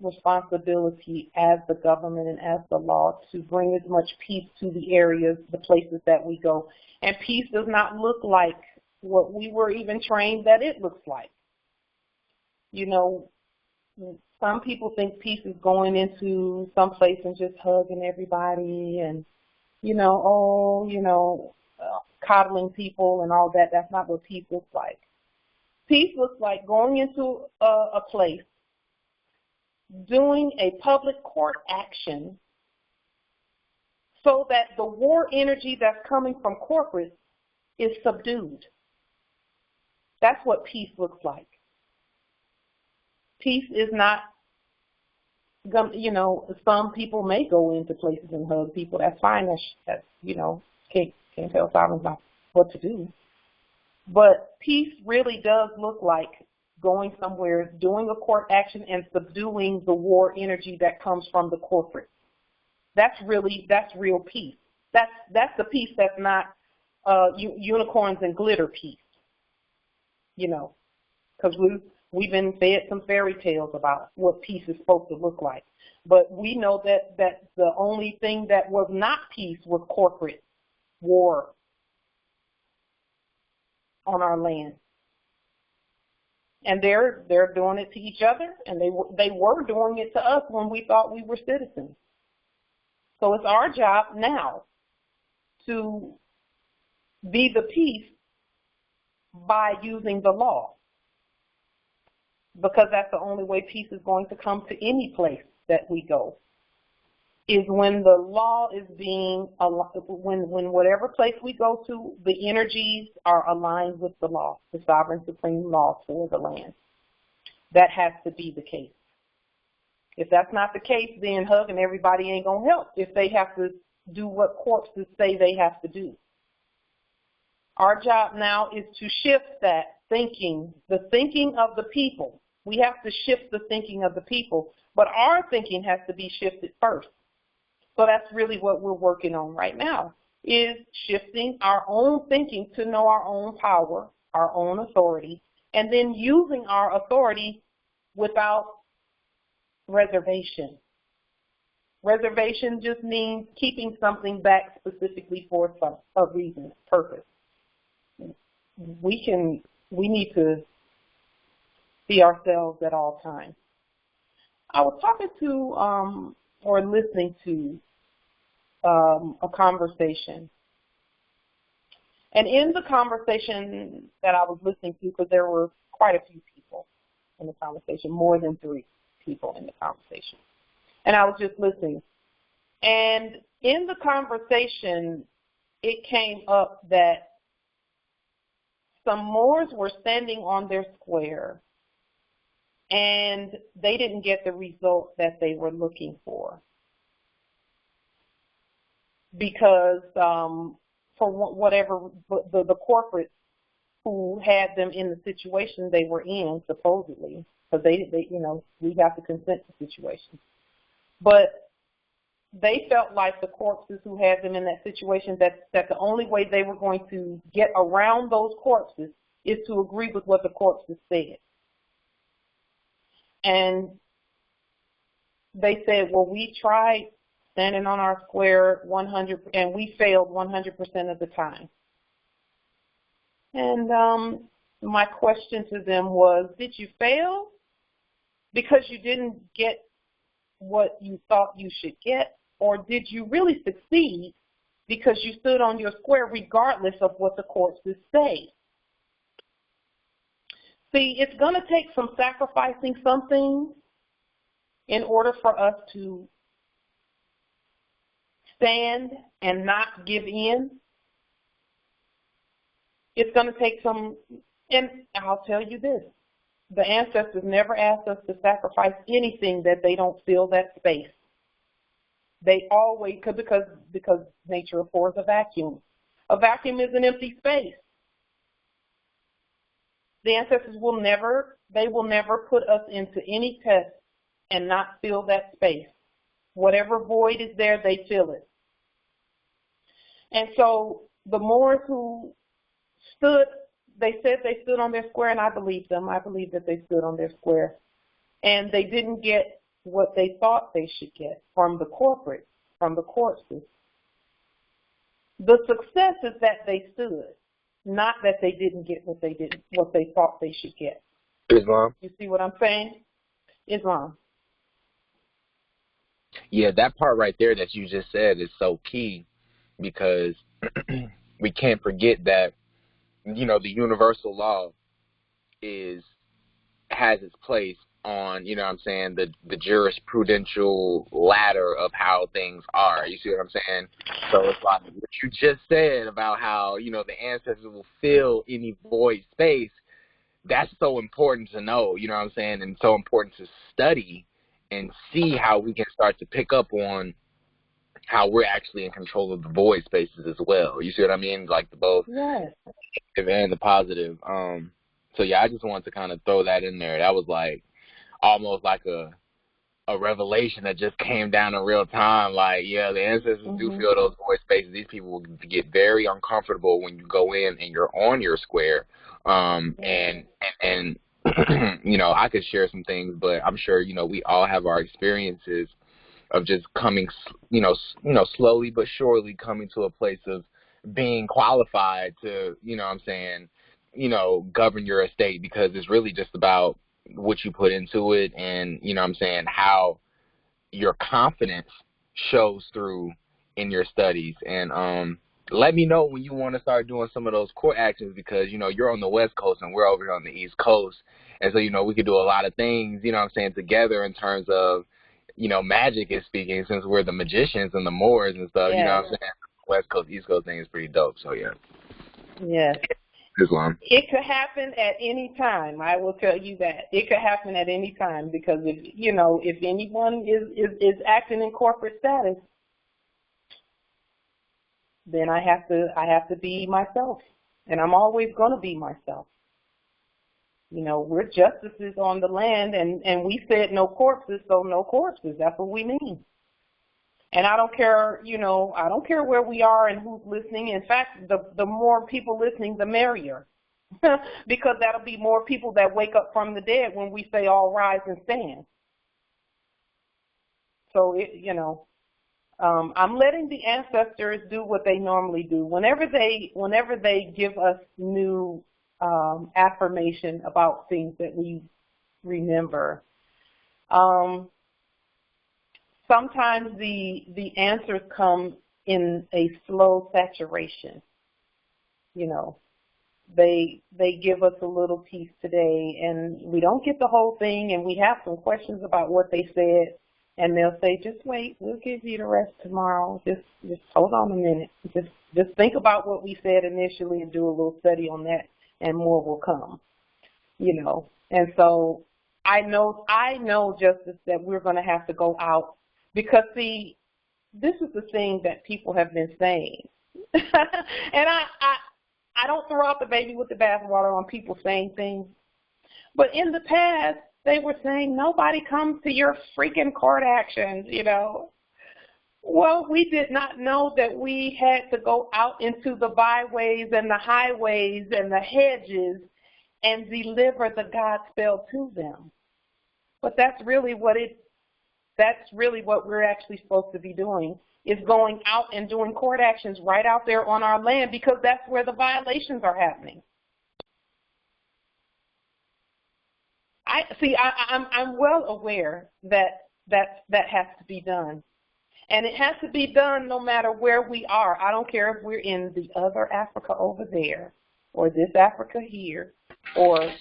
responsibility as the government and as the law to bring as much peace to the areas, the places that we go. And peace does not look like what we were even trained that it looks like. You know, some people think peace is going into some place and just hugging everybody and, you know, coddling people and all that. That's not what peace looks like. Peace looks like going into a place, doing a public court action so that the war energy that's coming from corporate is subdued. That's what peace looks like. Peace is not, you know, some people may go into places and hug people. That's fine. That's you know, can't tell sovereigns what to do. But peace really does look like going somewhere, doing a court action, and subduing the war energy that comes from the corporate. That's real peace. That's the peace that's not unicorns and glitter peace. You know, because we've been fed some fairy tales about what peace is supposed to look like. But we know that the only thing that was not peace was corporate war on our land. And they're doing it to each other, and they were doing it to us when we thought we were citizens. So it's our job now to be the peace by using the law, because that's the only way peace is going to come to any place that we go, is when the law is being, when whatever place we go to, the energies are aligned with the law, the sovereign supreme law for the land. That has to be the case. If that's not the case, then hugging everybody ain't going to help if they have to do what corpses say they have to do. Our job now is to shift that thinking, the thinking of the people. We have to shift the thinking of the people, but our thinking has to be shifted first. So that's really what we're working on right now, is shifting our own thinking to know our own power, our own authority, and then using our authority without reservation. Reservation just means keeping something back specifically for a reason, purpose. We need to see ourselves at all times. I was talking to or listening to a conversation. And in the conversation that I was listening to, because there were quite a few people in the conversation, more than 3 people in the conversation, and I was just listening. And in the conversation, it came up that some Moors were standing on their square, and they didn't get the result that they were looking for because for whatever the corporate who had them in the situation they were in, supposedly, because they you know, we have to consent to situations, but they felt like the corpses who had them in that situation, that the only way they were going to get around those corpses is to agree with what the corpses said. And they said, well, we tried standing on our square 100, and we failed 100% of the time. And my question to them was, did you fail because you didn't get what you thought you should get, or did you really succeed because you stood on your square regardless of what the corpses say? See, it's going to take some sacrificing something in order for us to stand and not give in. It's going to take some, and I'll tell you this, the ancestors never asked us to sacrifice anything that they don't fill that space. They always, because nature affords a vacuum. A vacuum is an empty space. The ancestors will never put us into any test and not fill that space. Whatever void is there, they fill it. And so the Moors who stood, they said they stood on their square, and I believe them. I believe that they stood on their square. And they didn't get what they thought they should get from the corporate, from the corpses. The success is that they stood, not that they didn't get what they thought they should get. Islam. You see what I'm saying? Islam. Yeah, that part right there that you just said is so key, because we can't forget that, you know, the universal law has its place on, you know what I'm saying, the jurisprudential ladder of how things are. You see what I'm saying? So it's like what you just said about how, you know, the ancestors will fill any void space. That's so important to know, you know what I'm saying, and so important to study and see how we can start to pick up on how we're actually in control of the void spaces as well. You see what I mean? Like the both Yes. negative and the positive. So yeah, I just wanted to kind of throw that in there. That was like almost like a revelation that just came down in real time. Like, yeah, the ancestors do fill those void spaces. These people will get very uncomfortable when you go in and you're on your square. And you know, I could share some things, but I'm sure, you know, we all have our experiences of just coming, you know, slowly but surely coming to a place of being qualified to, you know what I'm saying, you know, govern your estate, because it's really just about what you put into it and, you know what I'm saying, how your confidence shows through in your studies. And let me know when you want to start doing some of those court actions, because, you know, you're on the West Coast and we're over here on the East Coast. And so, you know, we could do a lot of things, you know what I'm saying, together in terms of, you know, magic is speaking, since we're the magicians and the Moors and stuff, you know what I'm saying? West Coast, East Coast thing is pretty dope. So, yeah. Yes. Islam. It could happen at any time. I will tell you that. It could happen at any time, because if, you know, if anyone is acting in corporate status, then I have to be myself, and I'm always going to be myself. You know, we're justices on the land, and we said no corpses, so no corpses. That's what we mean. And I don't care, you know, I don't care where we are and who's listening. In fact, the more people listening, the merrier, because that'll be more people that wake up from the dead when we say all rise and stand. So, you know, I'm letting the ancestors do what they normally do. Whenever they give us new affirmation about things that we remember, sometimes the answers come in a slow saturation. You know, they give us a little piece today, and we don't get the whole thing, and we have some questions about what they said, and they'll say, just wait, we'll give you the rest tomorrow. Just hold on a minute. Just think about what we said initially and do a little study on that, and more will come. You know, and so I know, Justice, that we're going to have to go out because, see, this is the thing that people have been saying. And I don't throw out the baby with the bathwater on people saying things. But in the past, they were saying, nobody comes to your freaking court actions, you know. Well, we did not know that we had to go out into the byways and the highways and the hedges and deliver the gospel to them. But that's really what we're actually supposed to be doing, is going out and doing court actions right out there on our land, because that's where the violations are happening. I'm well aware that has to be done. And it has to be done no matter where we are. I don't care if we're in the other Africa over there or this Africa here, or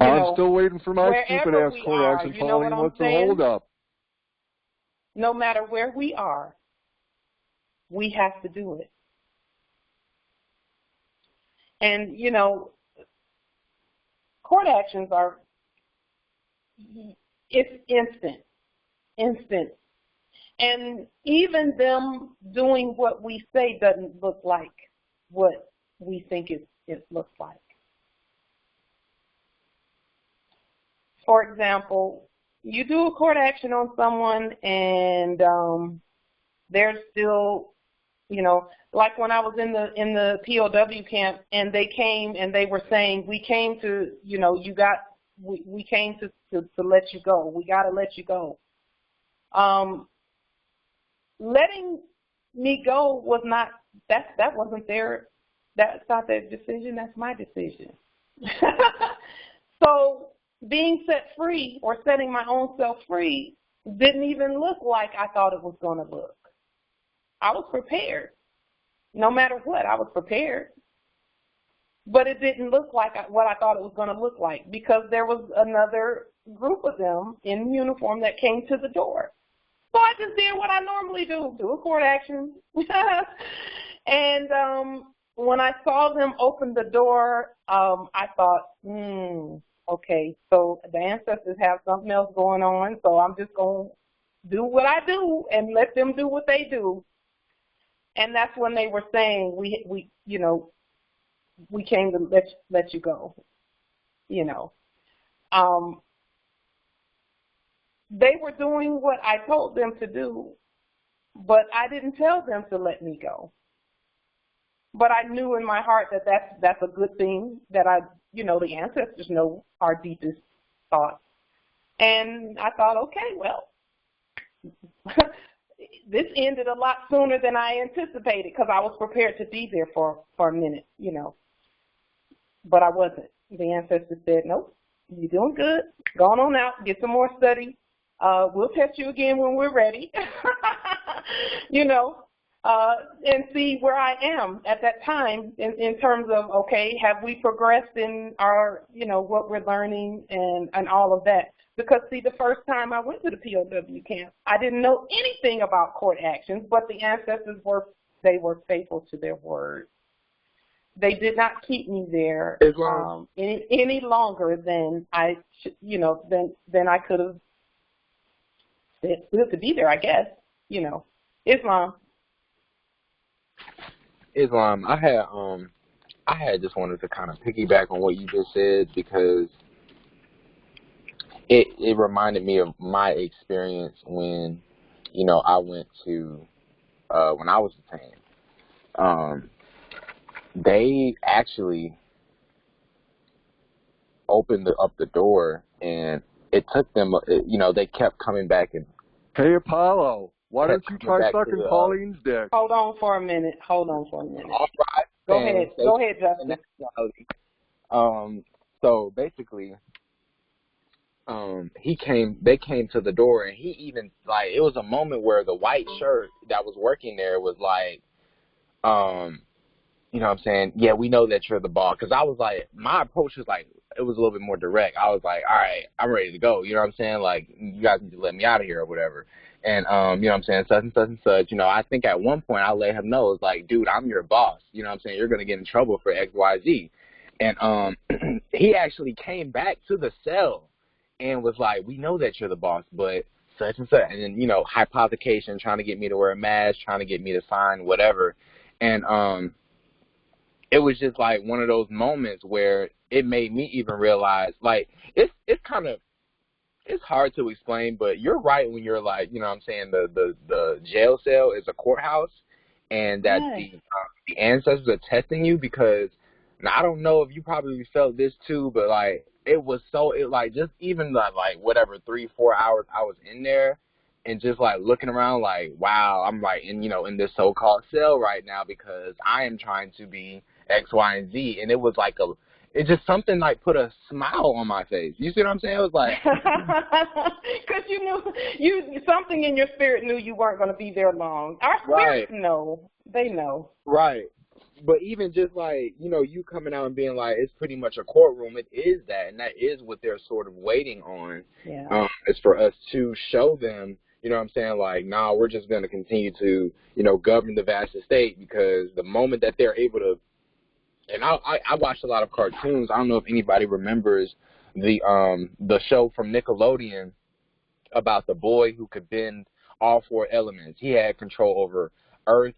I'm still waiting for my stupid ass court action, you know Pauline. what's the hold up? No matter where we are, we have to do it. And, you know, court actions it's instant. And even them doing what we say doesn't look like what we think it looks like. For example, you do a court action on someone and they're still, you know, like when I was in the POW camp and they came and they were saying, we came to, you know, we came to let you go. We got to let you go. Letting me go was not, that wasn't that's not their decision, that's my decision. So being set free or setting my own self free didn't even look like I thought it was going to look. I was prepared. No matter what, I was prepared. But it didn't look like what I thought it was going to look like, because there was another group of them in uniform that came to the door. So I just did what I normally do a court action. And when I saw them open the door, I thought, okay, so the ancestors have something else going on, so I'm just going to do what I do and let them do what they do. And that's when they were saying, we you know, we came to let you go, you know. They were doing what I told them to do, but I didn't tell them to let me go. But I knew in my heart that that's a good thing, that you know, the ancestors know our deepest thoughts. And I thought, okay, well, this ended a lot sooner than I anticipated, because I was prepared to be there for a minute, you know. But I wasn't. The ancestors said, nope, you're doing good. Go on out, get some more study. We'll test you again when we're ready, you know, and see where I am at that time in terms of, okay, have we progressed in our, you know, what we're learning and all of that. Because, see, the first time I went to the POW camp, I didn't know anything about court actions, but the ancestors were faithful to their word. They did not keep me there any longer than I, you know, than I could have. It's good to be there, I guess, you know. Islam, I had just wanted to kind of piggyback on what you just said, because it reminded me of my experience when, you know, I went to, when I was detained. They actually opened up the door, and it took them, you know, they kept coming back and... Hey, Apollo, why don't you try sucking Pauline's dick? Hold on for a minute. All right. Go ahead, Justin. So basically, they came to the door, and he even, like, it was a moment where the white shirt that was working there was like, you know what I'm saying? Yeah, we know that you're the boss. Because I was like, my approach was like, it was a little bit more direct. I was like, all right, I'm ready to go. You know what I'm saying? Like, you guys need to let me out of here or whatever. And, you know what I'm saying? Such and such and such. You know, I think at one point I let him know, it's like, dude, I'm your boss. You know what I'm saying? You're going to get in trouble for X, Y, Z. And he actually came back to the cell and was like, we know that you're the boss, but such and such. And then, you know, hypothecation, trying to get me to wear a mask, trying to get me to sign whatever. And it was just like one of those moments where it made me even realize, like, it's kind of, it's hard to explain, but you're right when you're like, you know what I'm saying, the jail cell is a courthouse, and that the ancestors are testing you, because now, I don't know if you probably felt this too, but like it was so, it like just even like whatever 3-4 hours I was in there, and just like looking around like, wow, I'm like in, you know, in this so-called cell right now because I am trying to be X, Y, and Z, and it was like it just something like put a smile on my face. You see what I'm saying? It was like, because you knew something in your spirit knew you weren't going to be there long. Our spirits know, they know, right. But even just like, you know, you coming out and being like, it's pretty much a courtroom. It is that, and that is what they're sort of waiting on. Yeah. Is for us to show them, you know what I'm saying, like, nah, we're just going to continue to, you know, govern the vast estate, because the moment that they're able to, and I watched a lot of cartoons. I don't know if anybody remembers the show from Nickelodeon about the boy who could bend all 4 elements. He had control over earth,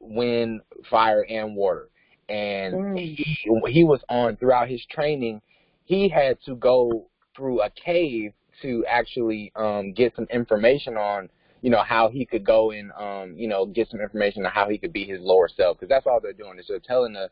wind, fire, and water. And he was on, throughout his training, he had to go through a cave to actually get some information on, you know, how he could go and, you know, get some information on how he could be his lower self. Because that's all they're doing, is they're telling the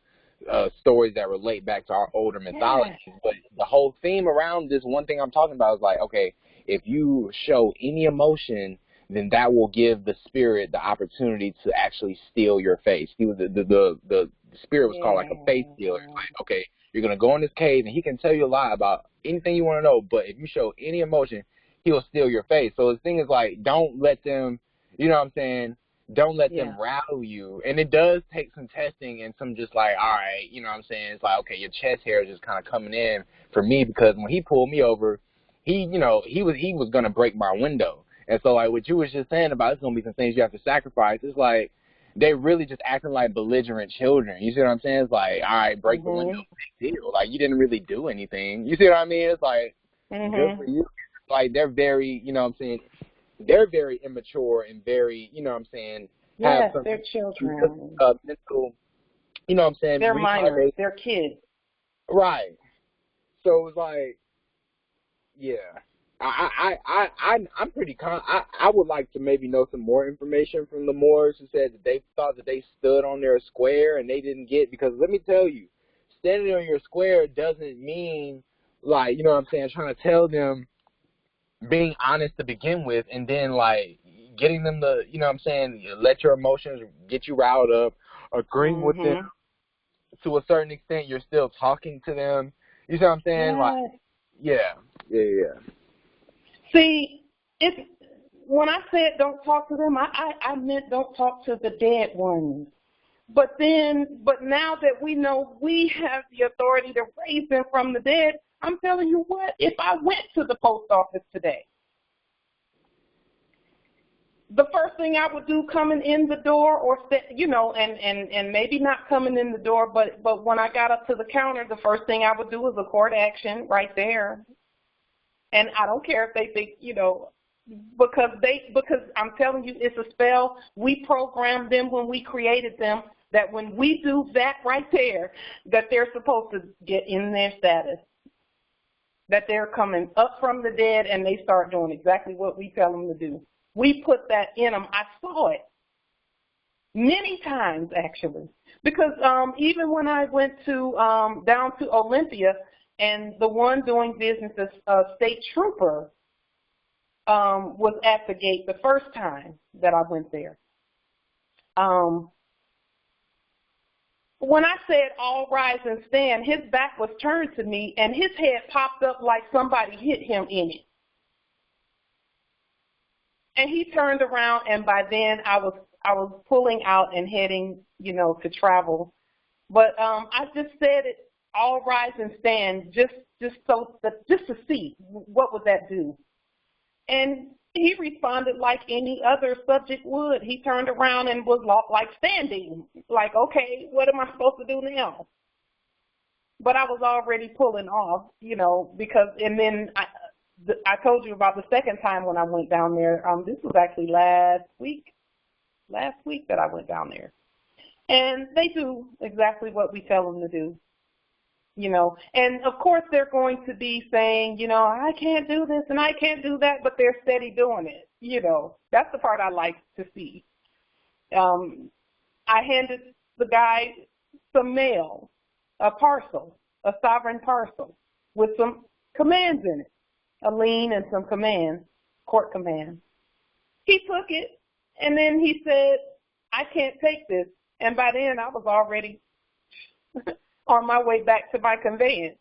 stories that relate back to our older mythology. Yeah. But the whole theme around this one thing I'm talking about is like, okay, if you show any emotion, then that will give the spirit the opportunity to actually steal your face. He was the spirit was called like a face stealer. Like, okay, you're gonna go in this cave and he can tell you a lie about anything you want to know, but if you show any emotion, he'll steal your face. So the thing is like, don't let them, you know what I'm saying? Don't let them rattle you. And it does take some testing and some just like, all right, you know what I'm saying? It's like, okay, your chest hair is just kind of coming in for me, because when he pulled me over, he was gonna break my window. And so, like, what you was just saying about it's going to be some things you have to sacrifice, it's like they really just acting like belligerent children. You see what I'm saying? It's like, all right, break the window, big deal. Like, you didn't really do anything. You see what I mean? It's like, good for you. Like, they're very, you know what I'm saying, they're very immature and very, you know what I'm saying, have some, they're children. Mental, you know what I'm saying? They're minors. They're kids. Right. So it's like, yeah. I'm pretty I would like to maybe know some more information from the Moors who said that they thought that they stood on their square and they didn't get, because let me tell you, standing on your square doesn't mean, like, you know what I'm saying, trying to tell them being honest to begin with, and then like getting them to, you know what I'm saying, let your emotions get you riled up, agreeing with them to a certain extent. You're still talking to them. You see what I'm saying? Like, yeah. See, when I said don't talk to them, I meant don't talk to the dead ones. But now that we know we have the authority to raise them from the dead, I'm telling you what, if I went to the post office today, the first thing I would do coming in the door, or, you know, and maybe not coming in the door, but when I got up to the counter, the first thing I would do was a court action right there. And I don't care if they think, you know, because I'm telling you, it's a spell. We programmed them when we created them, that when we do that right there, that they're supposed to get in their status, that they're coming up from the dead, and they start doing exactly what we tell them to do. We put that in them. I saw it many times, actually, because even when I went to down to Olympia, and the one doing business as a state trooper was at the gate the first time that I went there. When when I said all rise and stand, his back was turned to me, and his head popped up like somebody hit him in it. And he turned around, and by then I was pulling out and heading, to travel. But I just said it, all rise and stand, just to see what would that do. And he responded like any other subject would. He turned around and was like standing, like, okay, what am I supposed to do now? But I was already pulling off, because, and then I told you about the second time when I went down there. This was actually last week that I went down there. And they do exactly what we tell them to do. And of course they're going to be saying, I can't do this and I can't do that, but they're steady doing it. That's the part I like to see. I handed the guy some mail, a sovereign parcel with some commands in it, a lien and some commands, court commands. He took it and then he said, I can't take this. And by then I was already on my way back to my conveyance,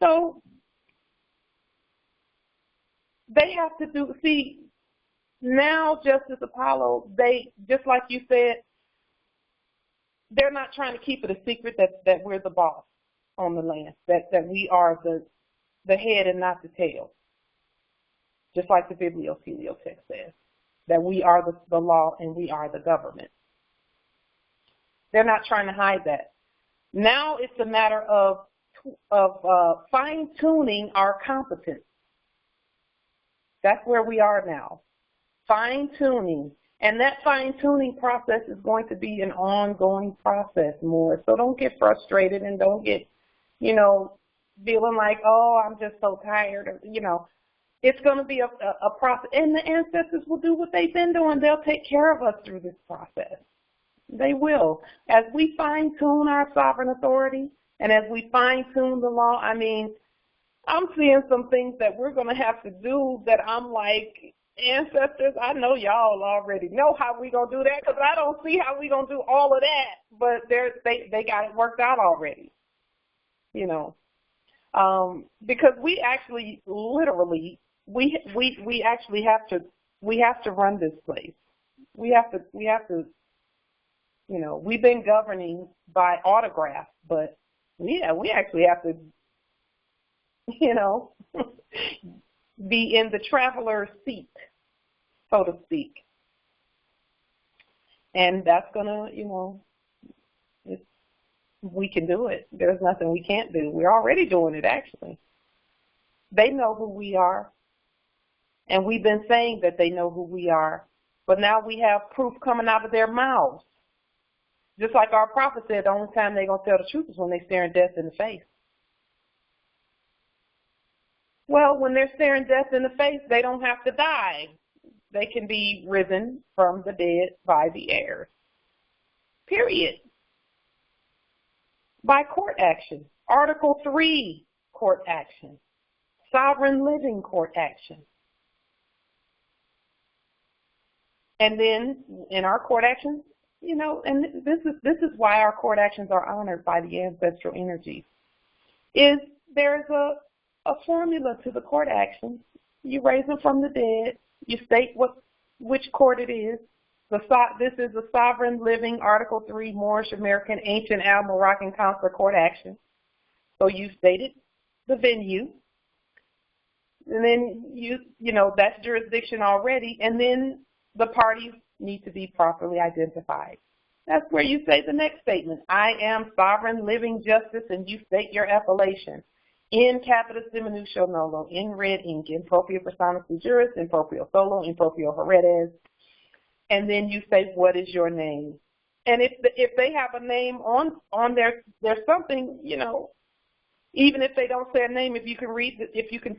So they have to see, now Justice Apollo, they, just like you said, they're not trying to keep it a secret that we're the boss on the land, that we are the head and not the tail. Just like the bibliophilia text says, that we are the law and we are the government. They're not trying to hide that. Now it's a matter of fine-tuning our competence. That's where we are now, fine-tuning. And that fine-tuning process is going to be an ongoing process more. So don't get frustrated and don't get, feeling like, oh, I'm just so tired. Or, it's going to be a process. And the ancestors will do what they've been doing. They'll take care of us through this process. They will. As we fine-tune our sovereign authority and as we fine-tune the law, I'm seeing some things that we're going to have to do that I'm like, ancestors, I know y'all already know how we going to do that because I don't see how we going to do all of that. But they got it worked out already, because we actually literally, we actually have to run this place. We have to. We've been governing by autograph, but we actually have to, be in the traveler's seat, so to speak. And that's gonna, we can do it. There's nothing we can't do. We're already doing it, actually. They know who we are, and we've been saying that they know who we are, but now we have proof coming out of their mouths. Just like our prophet said, the only time they're going to tell the truth is when they're staring death in the face. Well, when they're staring death in the face, they don't have to die. They can be risen from the dead by the heirs. Period. By court action. Article 3, court action. Sovereign living court action. And then in our court actions, and this is why our court actions are honored by the ancestral energies, is there's a formula to the court actions. You raise them from the dead. You state which court it is. This is a sovereign living Article 3 Moorish American Ancient Moroccan Consular Court action. So you stated the venue, and then that's jurisdiction already, and then the parties need to be properly identified. That's where you say the next statement. I am sovereign living justice, and you state your appellation in capitis dimiutio nolo, in red ink, in propria persona juris, in proprio solo, in proprio heredes, and then you say, what is your name? And if they have a name on there's something, even if they don't say a name, if you can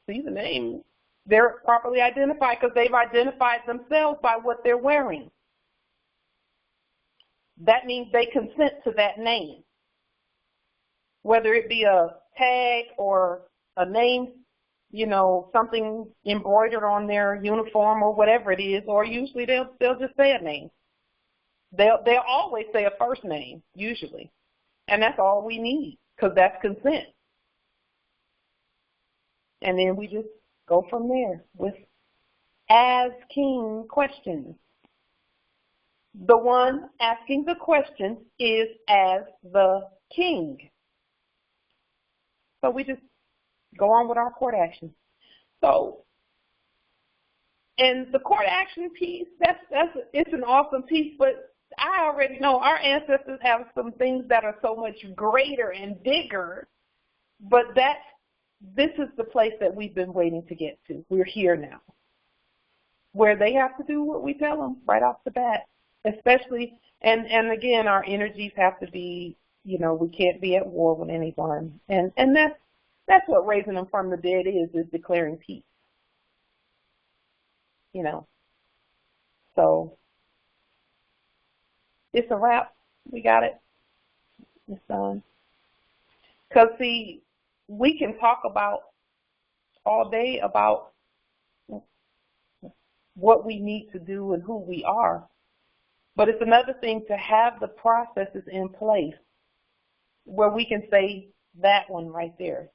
see the name, they're properly identified because they've identified themselves by what they're wearing. That means they consent to that name. Whether it be a tag or a name, something embroidered on their uniform or whatever it is, or usually they'll just say a name. They'll always say a first name, usually. And that's all we need, because that's consent. And then we just go from there with asking questions. The one asking the question is as the king. So we just go on with our court action. So, and the court action piece, it's an awesome piece, but I already know our ancestors have some things that are so much greater and bigger, but this is the place that we've been waiting to get to. We're here now, where they have to do what we tell them right off the bat, especially, and again, our energies have to be, we can't be at war with anyone, and that's what raising them from the dead is declaring peace, so it's a wrap. We got it. It's done. Because, see, we can talk about all day about what we need to do and who we are. But it's another thing to have the processes in place where we can say that one right there.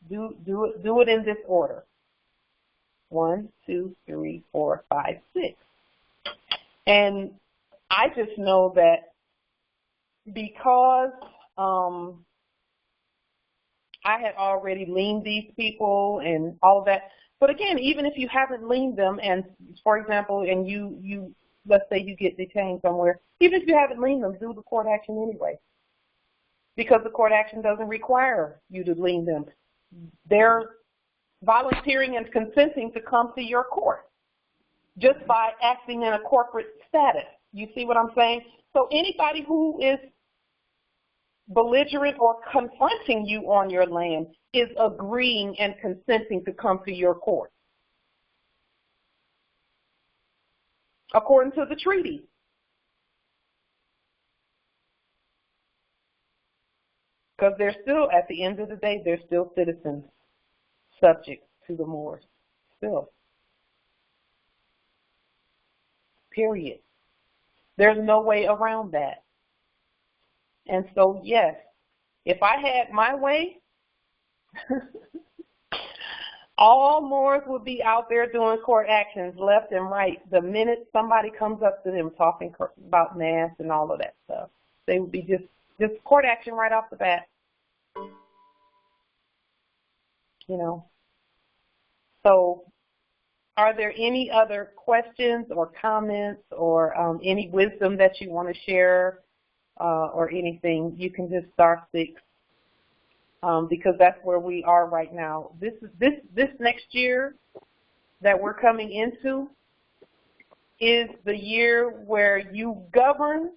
Do it in this order. 1, 2, 3, 4, 5, 6. And I just know that because I had already leaned these people and all of that. But again, even if you haven't leaned them, and for example, and you let's say you get detained somewhere, even if you haven't leaned them, do the court action anyway. Because the court action doesn't require you to lean them. They're volunteering and consenting to come to your court just by acting in a corporate status. You see what I'm saying? So anybody who is belligerent or confronting you on your land is agreeing and consenting to come to your court, according to the treaty. Because they're still, at the end of the day, they're still citizens subject to the Moors. Still. Period. There's no way around that. And so, yes, if I had my way, all Moors would be out there doing court actions left and right. The minute somebody comes up to them talking about mass and all of that stuff, they would be just court action right off the bat. So are there any other questions or comments or any wisdom that you want to share or anything? You can just star 6 because that's where we are right now. This next year that we're coming into is the year where you govern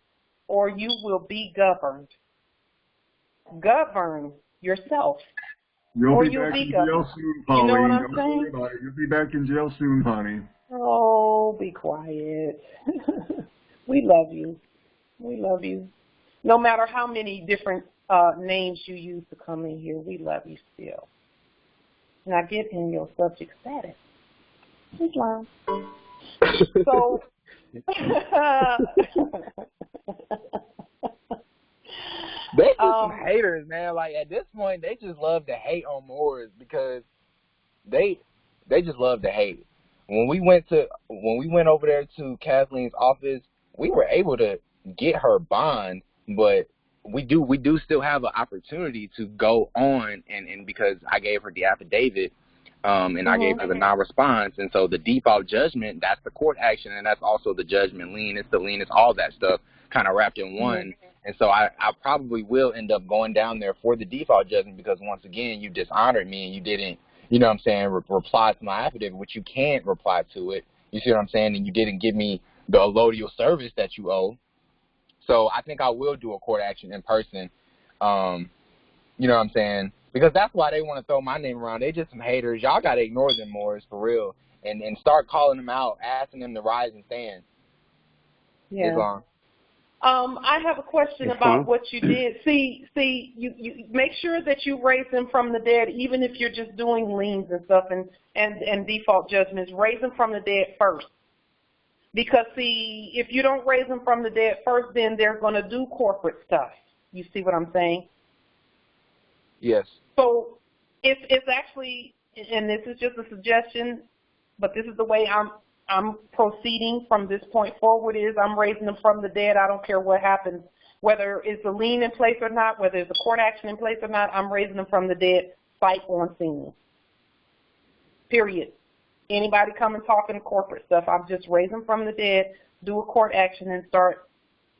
or you will be governed. Govern yourself. You'll be back in jail soon, Polly. You know what I'm saying? You'll be back in jail soon, honey. Oh, be quiet. We love you. We love you. No matter how many different names you use to come in here, we love you still. Now get in your subject status. Islam. So, they just some haters, man. Like at this point, they just love to hate on Moors because they just love to hate. When we went over there to Kathleen's office, we were able to get her bond, but we do still have an opportunity to go on and because I gave her the affidavit, and I gave her the non-response, and so the default judgment, that's the court action, and that's also the judgment lien. It's the lien, it's all that stuff kind of wrapped in one. And so I probably will end up going down there for the default judgment because once again, you dishonored me and you didn't, reply to my affidavit, which you can't reply to it. You see what I'm saying? And you didn't give me the allodial service that you owe. So I think I will do a court action in person. You know what I'm saying? Because that's why they want to throw my name around. They just some haters. Y'all got to ignore them more, for real, and start calling them out, asking them to rise and stand. Yeah. Islam. I have a question about what you did. See, you make sure that you raise them from the dead, even if you're just doing liens and stuff and default judgments. Raise them from the dead first. Because, see, if you don't raise them from the dead first, then they're going to do corporate stuff. You see what I'm saying? Yes. So it's actually, and this is just a suggestion, but this is the way I'm proceeding from this point forward, is I'm raising them from the dead. I don't care what happens, whether it's a lien in place or not, whether there's a court action in place or not, I'm raising them from the dead, sight on scene. Period. Anybody come and talk in corporate stuff, I'll just raise them from the dead, do a court action, and start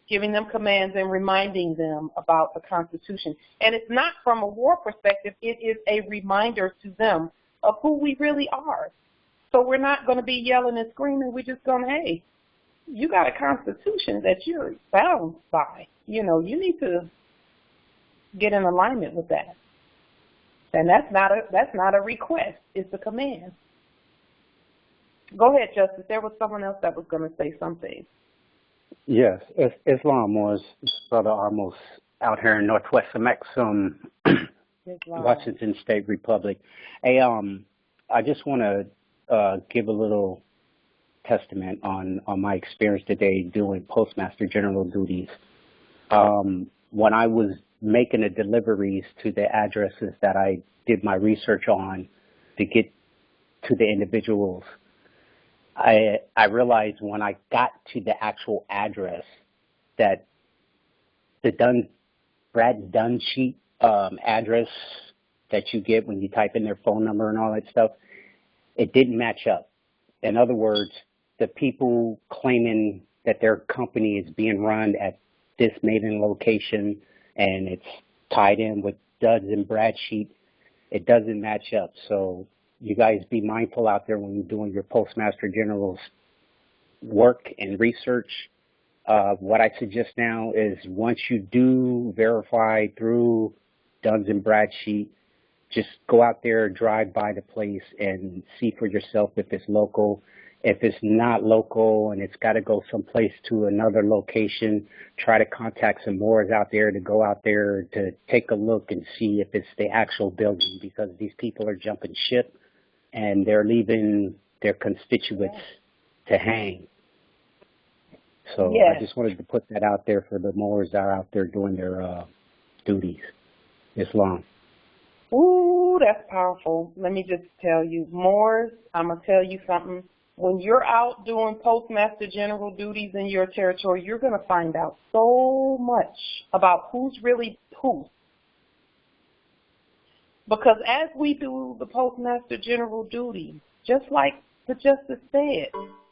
giving them commands and reminding them about the Constitution. And it's not from a war perspective. It is a reminder to them of who we really are. So we're not going to be yelling and screaming. We're just going, hey, you got a Constitution that you're bound by. You know, you need to get in alignment with that. And that's not a request. It's a command. Go ahead, Justice. There was someone else that was going to say something. Yes, Islam was Brother Armos out here in Northwest Maxim, Washington State Republic. Hey, I just want to give a little testament on my experience today doing Postmaster General duties. When I was making the deliveries to the addresses that I did my research on to get to the individuals, I realized when I got to the actual address that the Brad Dunn sheet address that you get when you type in their phone number and all that stuff, it didn't match up. In other words, the people claiming that their company is being run at this mailing location and it's tied in with Duds and Brad sheet, it doesn't match up. So you guys be mindful out there when you're doing your Postmaster General's work and research. What I suggest now is once you do verify through Duns and Bradstreet, just go out there, drive by the place, and see for yourself if it's local. If it's not local and it's got to go someplace to another location, try to contact some Moors out there to go out there to take a look and see if it's the actual building, because these people are jumping ship and they're leaving their constituents to hang. So I just wanted to put that out there for the Moors that are out there doing their duties. Islam. Ooh, that's powerful. Let me just tell you, Moors, I'm going to tell you something. When you're out doing Postmaster General duties in your territory, you're going to find out so much about who's really who. Because as we do the Postmaster General duty, just like the Justice said,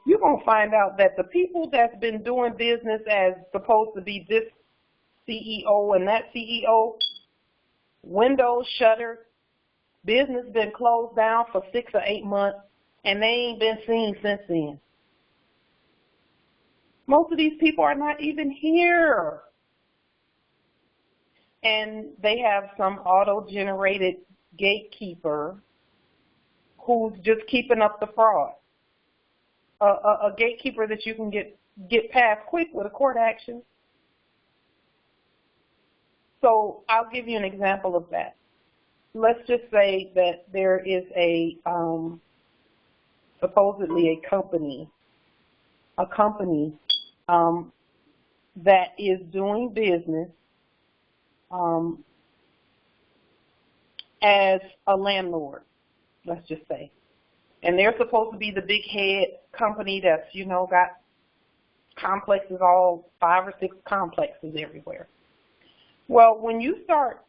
you're going to find out that the people that's been doing business as supposed to be this CEO and that CEO, windows shuttered, business been closed down for 6 or 8 months, and they ain't been seen since then. Most of these people are not even here. And they have some auto-generated gatekeeper who's just keeping up the fraud. A gatekeeper that you can get past quick with a court action. So I'll give you an example of that. Let's just say that there is a supposedly a company that is doing business as a landlord, let's just say. And they're supposed to be the big head company that's, you know, got complexes, all 5 or 6 complexes everywhere. Well, when you start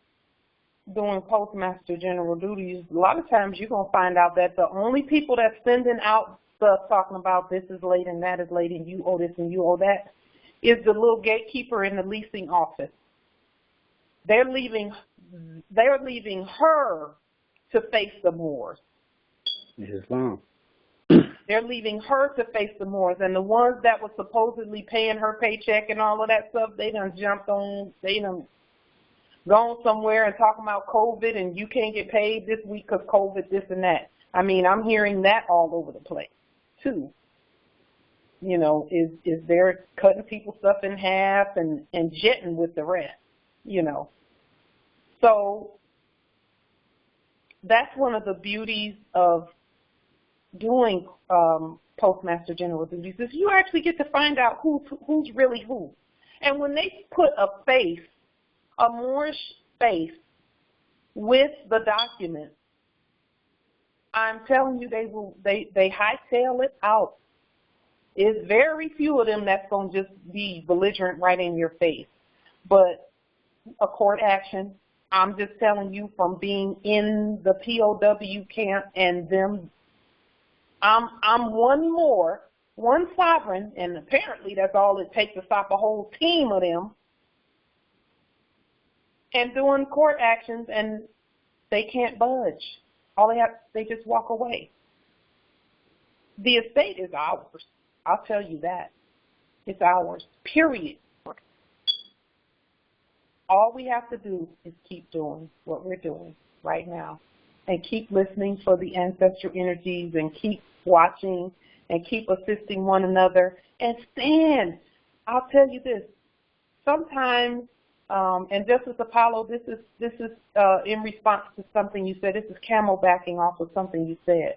doing Postmaster General duties, a lot of times you're going to find out that the only people that's sending out stuff talking about this is late and that is late and you owe this and you owe that is the little gatekeeper in the leasing office. They're leaving her to face the Moors. Islam. They're leaving her to face the Moors, and the ones that were supposedly paying her paycheck and all of that stuff, they done jumped on, they done gone somewhere and talking about COVID and you can't get paid this week because COVID, this and that. I mean, I'm hearing that all over the place, too. You know, is they're cutting people's stuff in half and jetting with the rest, you know. So that's one of the beauties of doing Postmaster General duties is you actually get to find out who's really who. And when they put a face, a moorishe face, with the document, I'm telling you, they hightail it out. It's very few of them that's going to just be belligerent right in your face. But a court action, I'm just telling you from being in the POW camp and them, I'm one sovereign, and apparently that's all it takes to stop a whole team of them, and doing court actions, and they can't budge. They just walk away. The estate is ours. I'll tell you that. It's ours, period. All we have to do is keep doing what we're doing right now and keep listening for the ancestral energies and keep watching and keep assisting one another and stand. I'll tell you this. Sometimes, and Justice Apollo, this is in response to something you said. This is Camel backing off of something you said.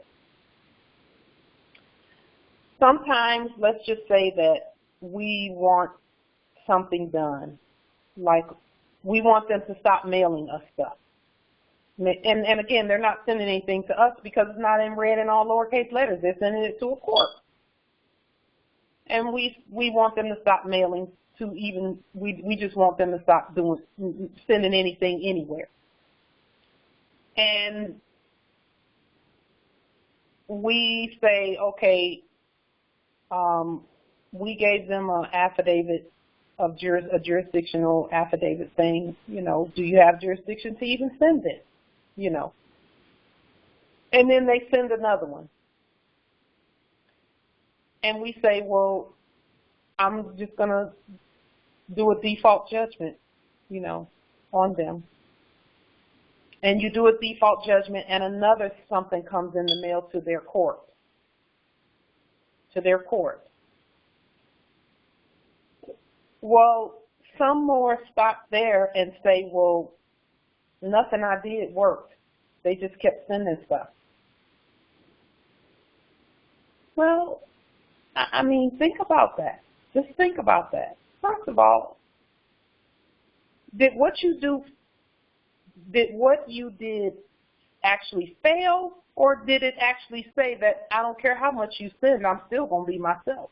Sometimes, let's just say that we want something done, like we want them to stop mailing us stuff. And again, they're not sending anything to us because it's not in red and all lowercase letters. They're sending it to a court. And we want them to stop mailing to even, we just want them to stop sending anything anywhere. And we say, okay, we gave them an affidavit of a jurisdictional affidavit saying, do you have jurisdiction to even send it? And then they send another one. And we say, well, I'm just going to do a default judgment, on them. And you do a default judgment and another something comes in the mail to their court. Well, some more stop there and say, well, nothing I did worked. They just kept sending stuff. Well, I mean, think about that. Just think about that. First of all, did what you did actually fail, or did it actually say that I don't care how much you send, I'm still going to be myself,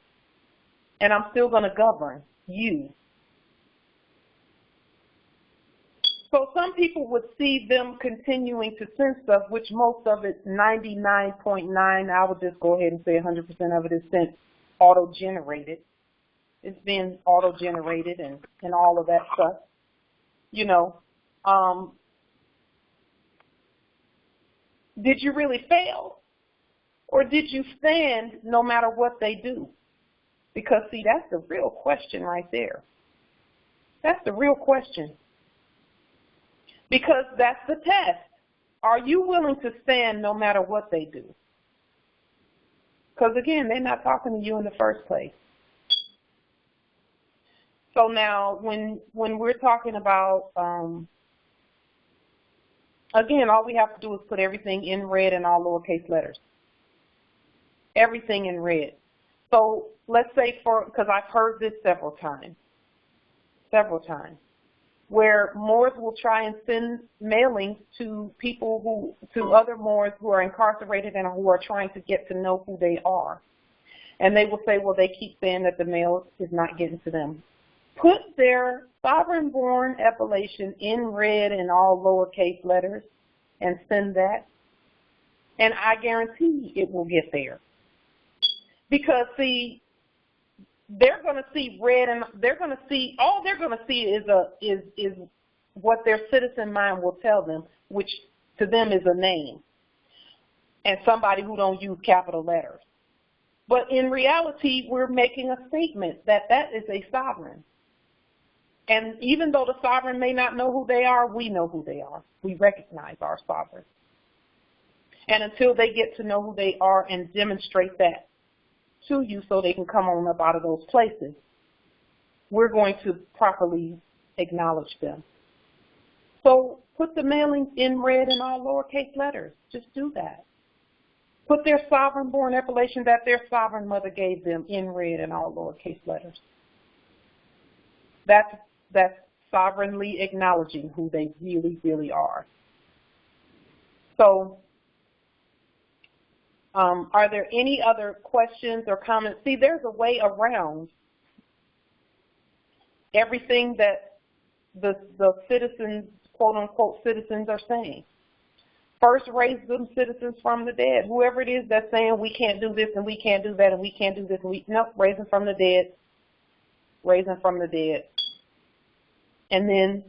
and I'm still going to govern you? So some people would see them continuing to send stuff, which most of it, 99.9, I would just go ahead and say 100% of it is sent auto-generated. It's been auto-generated and all of that stuff. Did you really fail? Or did you stand no matter what they do? Because, see, that's the real question right there. That's the real question. Because that's the test. Are you willing to stand no matter what they do? Because, again, they're not talking to you in the first place. So now when we're talking about, again, all we have to do is put everything in red and all lowercase letters. Everything in red. So let's say because I've heard this several times, where Moors will try and send mailings to people to other Moors who are incarcerated and who are trying to get to know who they are. And they will say, well, they keep saying that the mail is not getting to them. Put their sovereign-born appellation in red and all lowercase letters and send that, and I guarantee it will get there. Because, see, they're going to see red, and they're going to see, all they're going to see is what their citizen mind will tell them, which to them is a name, and somebody who don't use capital letters. But in reality, we're making a statement that is a sovereign. And even though the sovereign may not know who they are, we know who they are. We recognize our sovereign. And until they get to know who they are and demonstrate that to you so they can come on up out of those places, we're going to properly acknowledge them. So put the mailings in red and all lowercase letters. Just do that. put their sovereign-born appellation that their sovereign mother gave them in red and all lowercase letters. That's sovereignly acknowledging who they really, really are. So, are there any other questions or comments? See, there's a way around everything that the citizens, quote-unquote citizens, are saying. First, raise them citizens from the dead. Whoever it is that's saying we can't do this and we can't do that and we can't do this and nope, raise them from the dead. Raise them from the dead. And then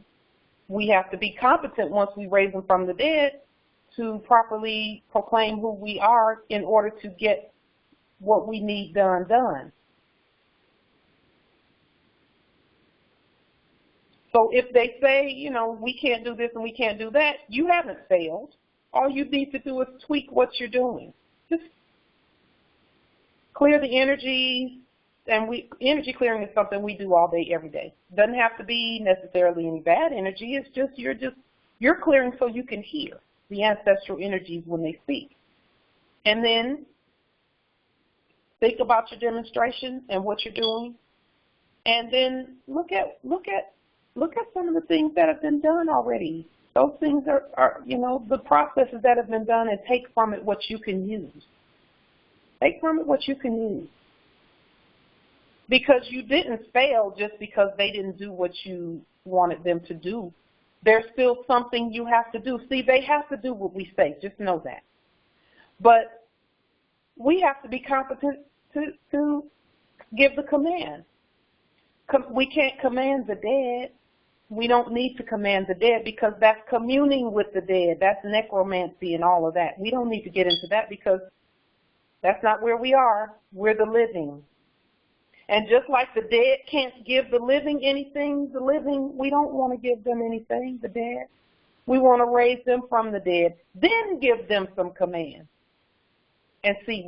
we have to be competent once we raise them from the dead to properly proclaim who we are in order to get what we need done. So if they say, you know, we can't do this and we can't do that, you haven't failed. All you need to do is tweak what you're doing. Just clear the energy, and energy clearing is something we do all day, every day. Doesn't have to be necessarily any bad energy. It's just you're clearing so you can hear the ancestral energies when they speak. And then think about your demonstration and what you're doing, and then look at some of the things that have been done already. Those things are, you know, the processes that have been done, and take from it what you can use. Take from it what you can use. Because you didn't fail just because they didn't do what you wanted them to do. There's still something you have to do. See, they have to do what we say. Just know that. But we have to be competent to give the command. We can't command the dead. We don't need to command the dead because that's communing with the dead. That's necromancy and all of that. We don't need to get into that because that's not where we are. We're the living. And just like the dead can't give the living anything, the living, we don't want to give them anything, the dead. We want to raise them from the dead, then give them some command and see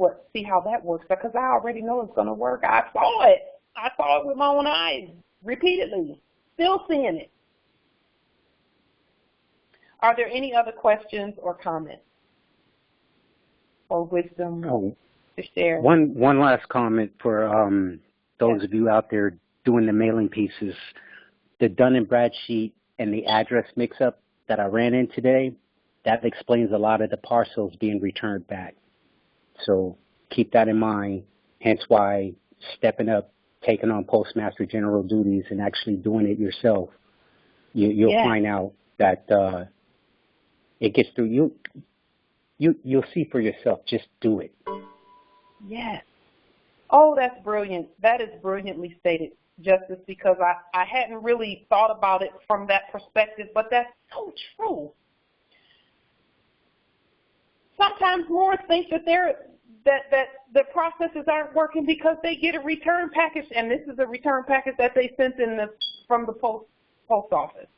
how that works, because I already know it's going to work. I saw it. I saw it with my own eyes repeatedly, still seeing it. Are there any other questions or comments or wisdom to share? One last comment for those of you out there doing the mailing pieces. The Dun & Bradstreet and the address mix-up that I ran in today, that explains a lot of the parcels being returned back. So keep that in mind, hence why stepping up, taking on Postmaster General duties and actually doing it yourself, you'll find out that it gets through. You'll see for yourself. Just do it. Yes. Oh, that's brilliant. That is brilliantly stated, Justice, because I hadn't really thought about it from that perspective, but that's so true. Sometimes more think that that the processes aren't working because they get a return package, and this is a return package that they sent from the post office.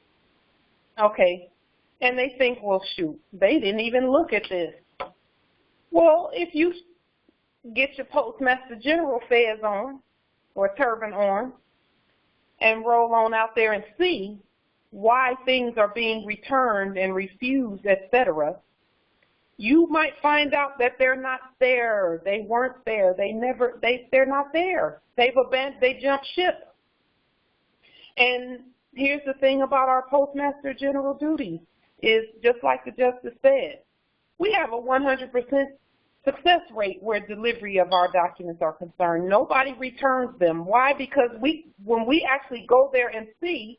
Okay. And they think, well, shoot, they didn't even look at this. Well, if you get your Postmaster General fez on, or turban on, and roll on out there and see why things are being returned and refused, etc., you might find out that they're not there. They weren't there. They're not there. They jumped ship. And here's the thing about our Postmaster General duties is, just like the Justice said, we have a 100% success rate where delivery of our documents are concerned. Nobody returns them. Why? Because when we actually go there and see,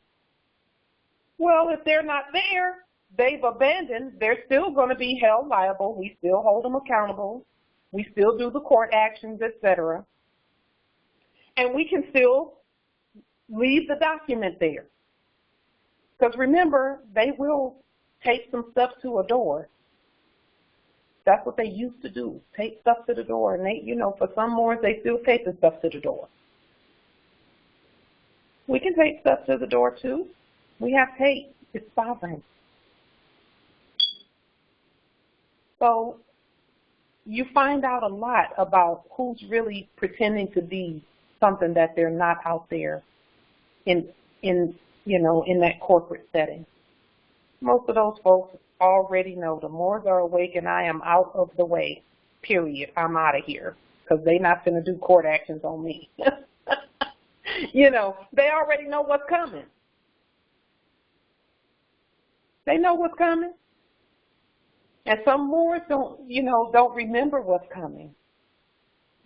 well, if they're not there, they've abandoned, they're still going to be held liable. We still hold them accountable. We still do the court actions, etc. And we can still leave the document there. Because remember, they will tape some stuff to a door. That's what they used to do, tape stuff to the door. And they, for some Moors, they still tape the stuff to the door. We can tape stuff to the door too. We have tape. It's sovereign. So you find out a lot about who's really pretending to be something that they're not out there in that corporate setting. Most of those folks already know the Moors are awake and I am out of the way, period. I'm out of here because they're not going to do court actions on me. You know, they already know what's coming. They know what's coming. And some more don't remember what's coming.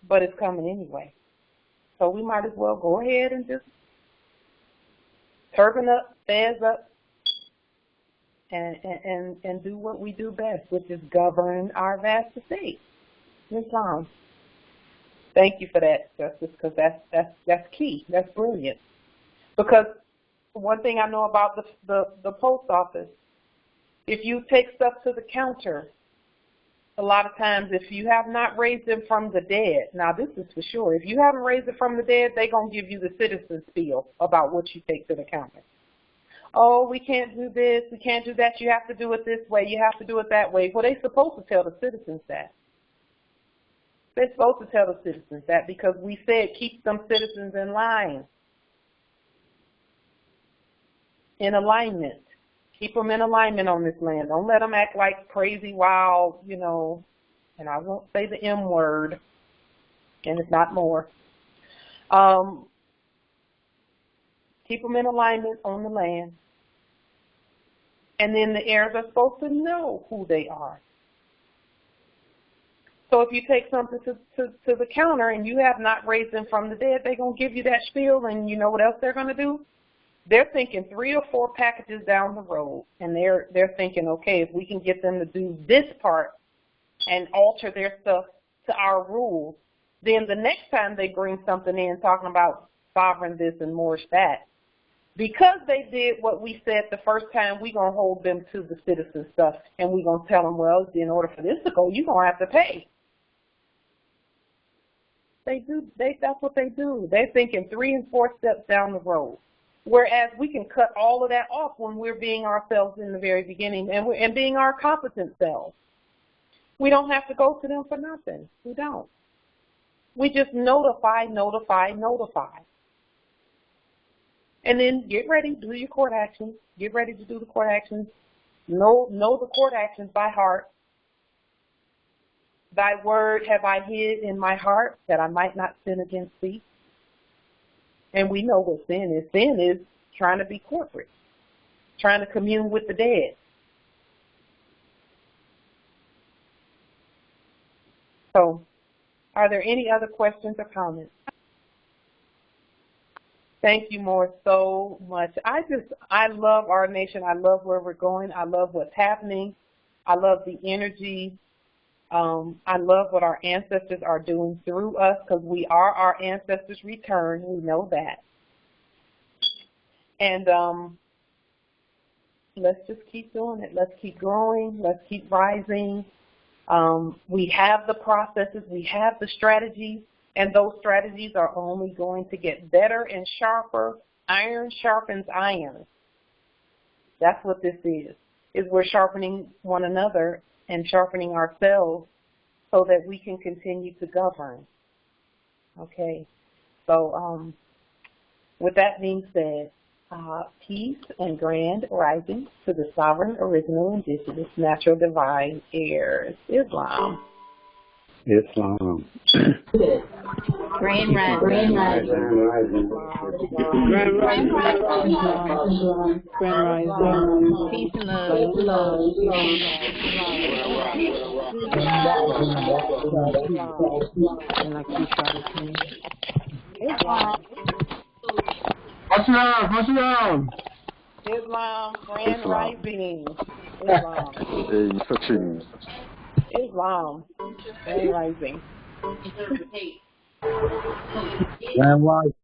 But it's coming anyway. So we might as well go ahead and just turban up, fez up, and do what we do best, which is govern our vast estate. Islam. Thank you for that, Justice, because that's key. That's brilliant. Because one thing I know about the post office, if you take stuff to the counter, a lot of times if you have not raised them from the dead, now this is for sure, if you haven't raised it from the dead, they're going to give you the citizen spiel about what you take to the counter. Oh, we can't do this, we can't do that, you have to do it this way, you have to do it that way. Well, they're supposed to tell the citizens that. They're supposed to tell the citizens that because we said keep them citizens in line, in alignment. Keep them in alignment on this land. Don't let them act like crazy, wild, and I won't say the M word, and it's not more. Keep them in alignment on the land. And then the heirs are supposed to know who they are. So if you take something to the counter and you have not raised them from the dead, they're going to give you that spiel, and you know what else they're going to do? They're thinking 3 or 4 packages down the road, and they're thinking, okay, if we can get them to do this part and alter their stuff to our rules, then the next time they bring something in talking about sovereign this and moorishe that, because they did what we said the first time, we're going to hold them to the citizen stuff, and we're going to tell them, well, in order for this to go, you're going to have to pay. That's what they do. They're thinking 3 and 4 steps down the road. Whereas we can cut all of that off when we're being ourselves in the very beginning and being our competent selves. We don't have to go to them for nothing. We don't. We just notify. And then get ready, do your court actions. Get ready to do the court actions. Know the court actions by heart. Thy word have I hid in my heart that I might not sin against thee. And we know what sin is. Sin is trying to be corporate, trying to commune with the dead. So, are there any other questions or comments? Thank you, Moore, so much. I love our nation. I love where we're going. I love what's happening. I love the energy. I love what our ancestors are doing through us because we are our ancestors' return. We know that. And let's just keep doing it. Let's keep growing. Let's keep rising. We have the processes. We have the strategies. And those strategies are only going to get better and sharper. Iron sharpens iron. That's what this is we're sharpening one another and sharpening ourselves so that we can continue to govern. Okay, so with that being said, peace and grand rising to the sovereign, original, indigenous, natural, divine heirs. Islam. Islam. Grand rising. Grand rising. Grand rising. Peace and love. And like you try to say. Islam. Islam. Grand rising. Islam. Islam. Grand rising. Grand rising.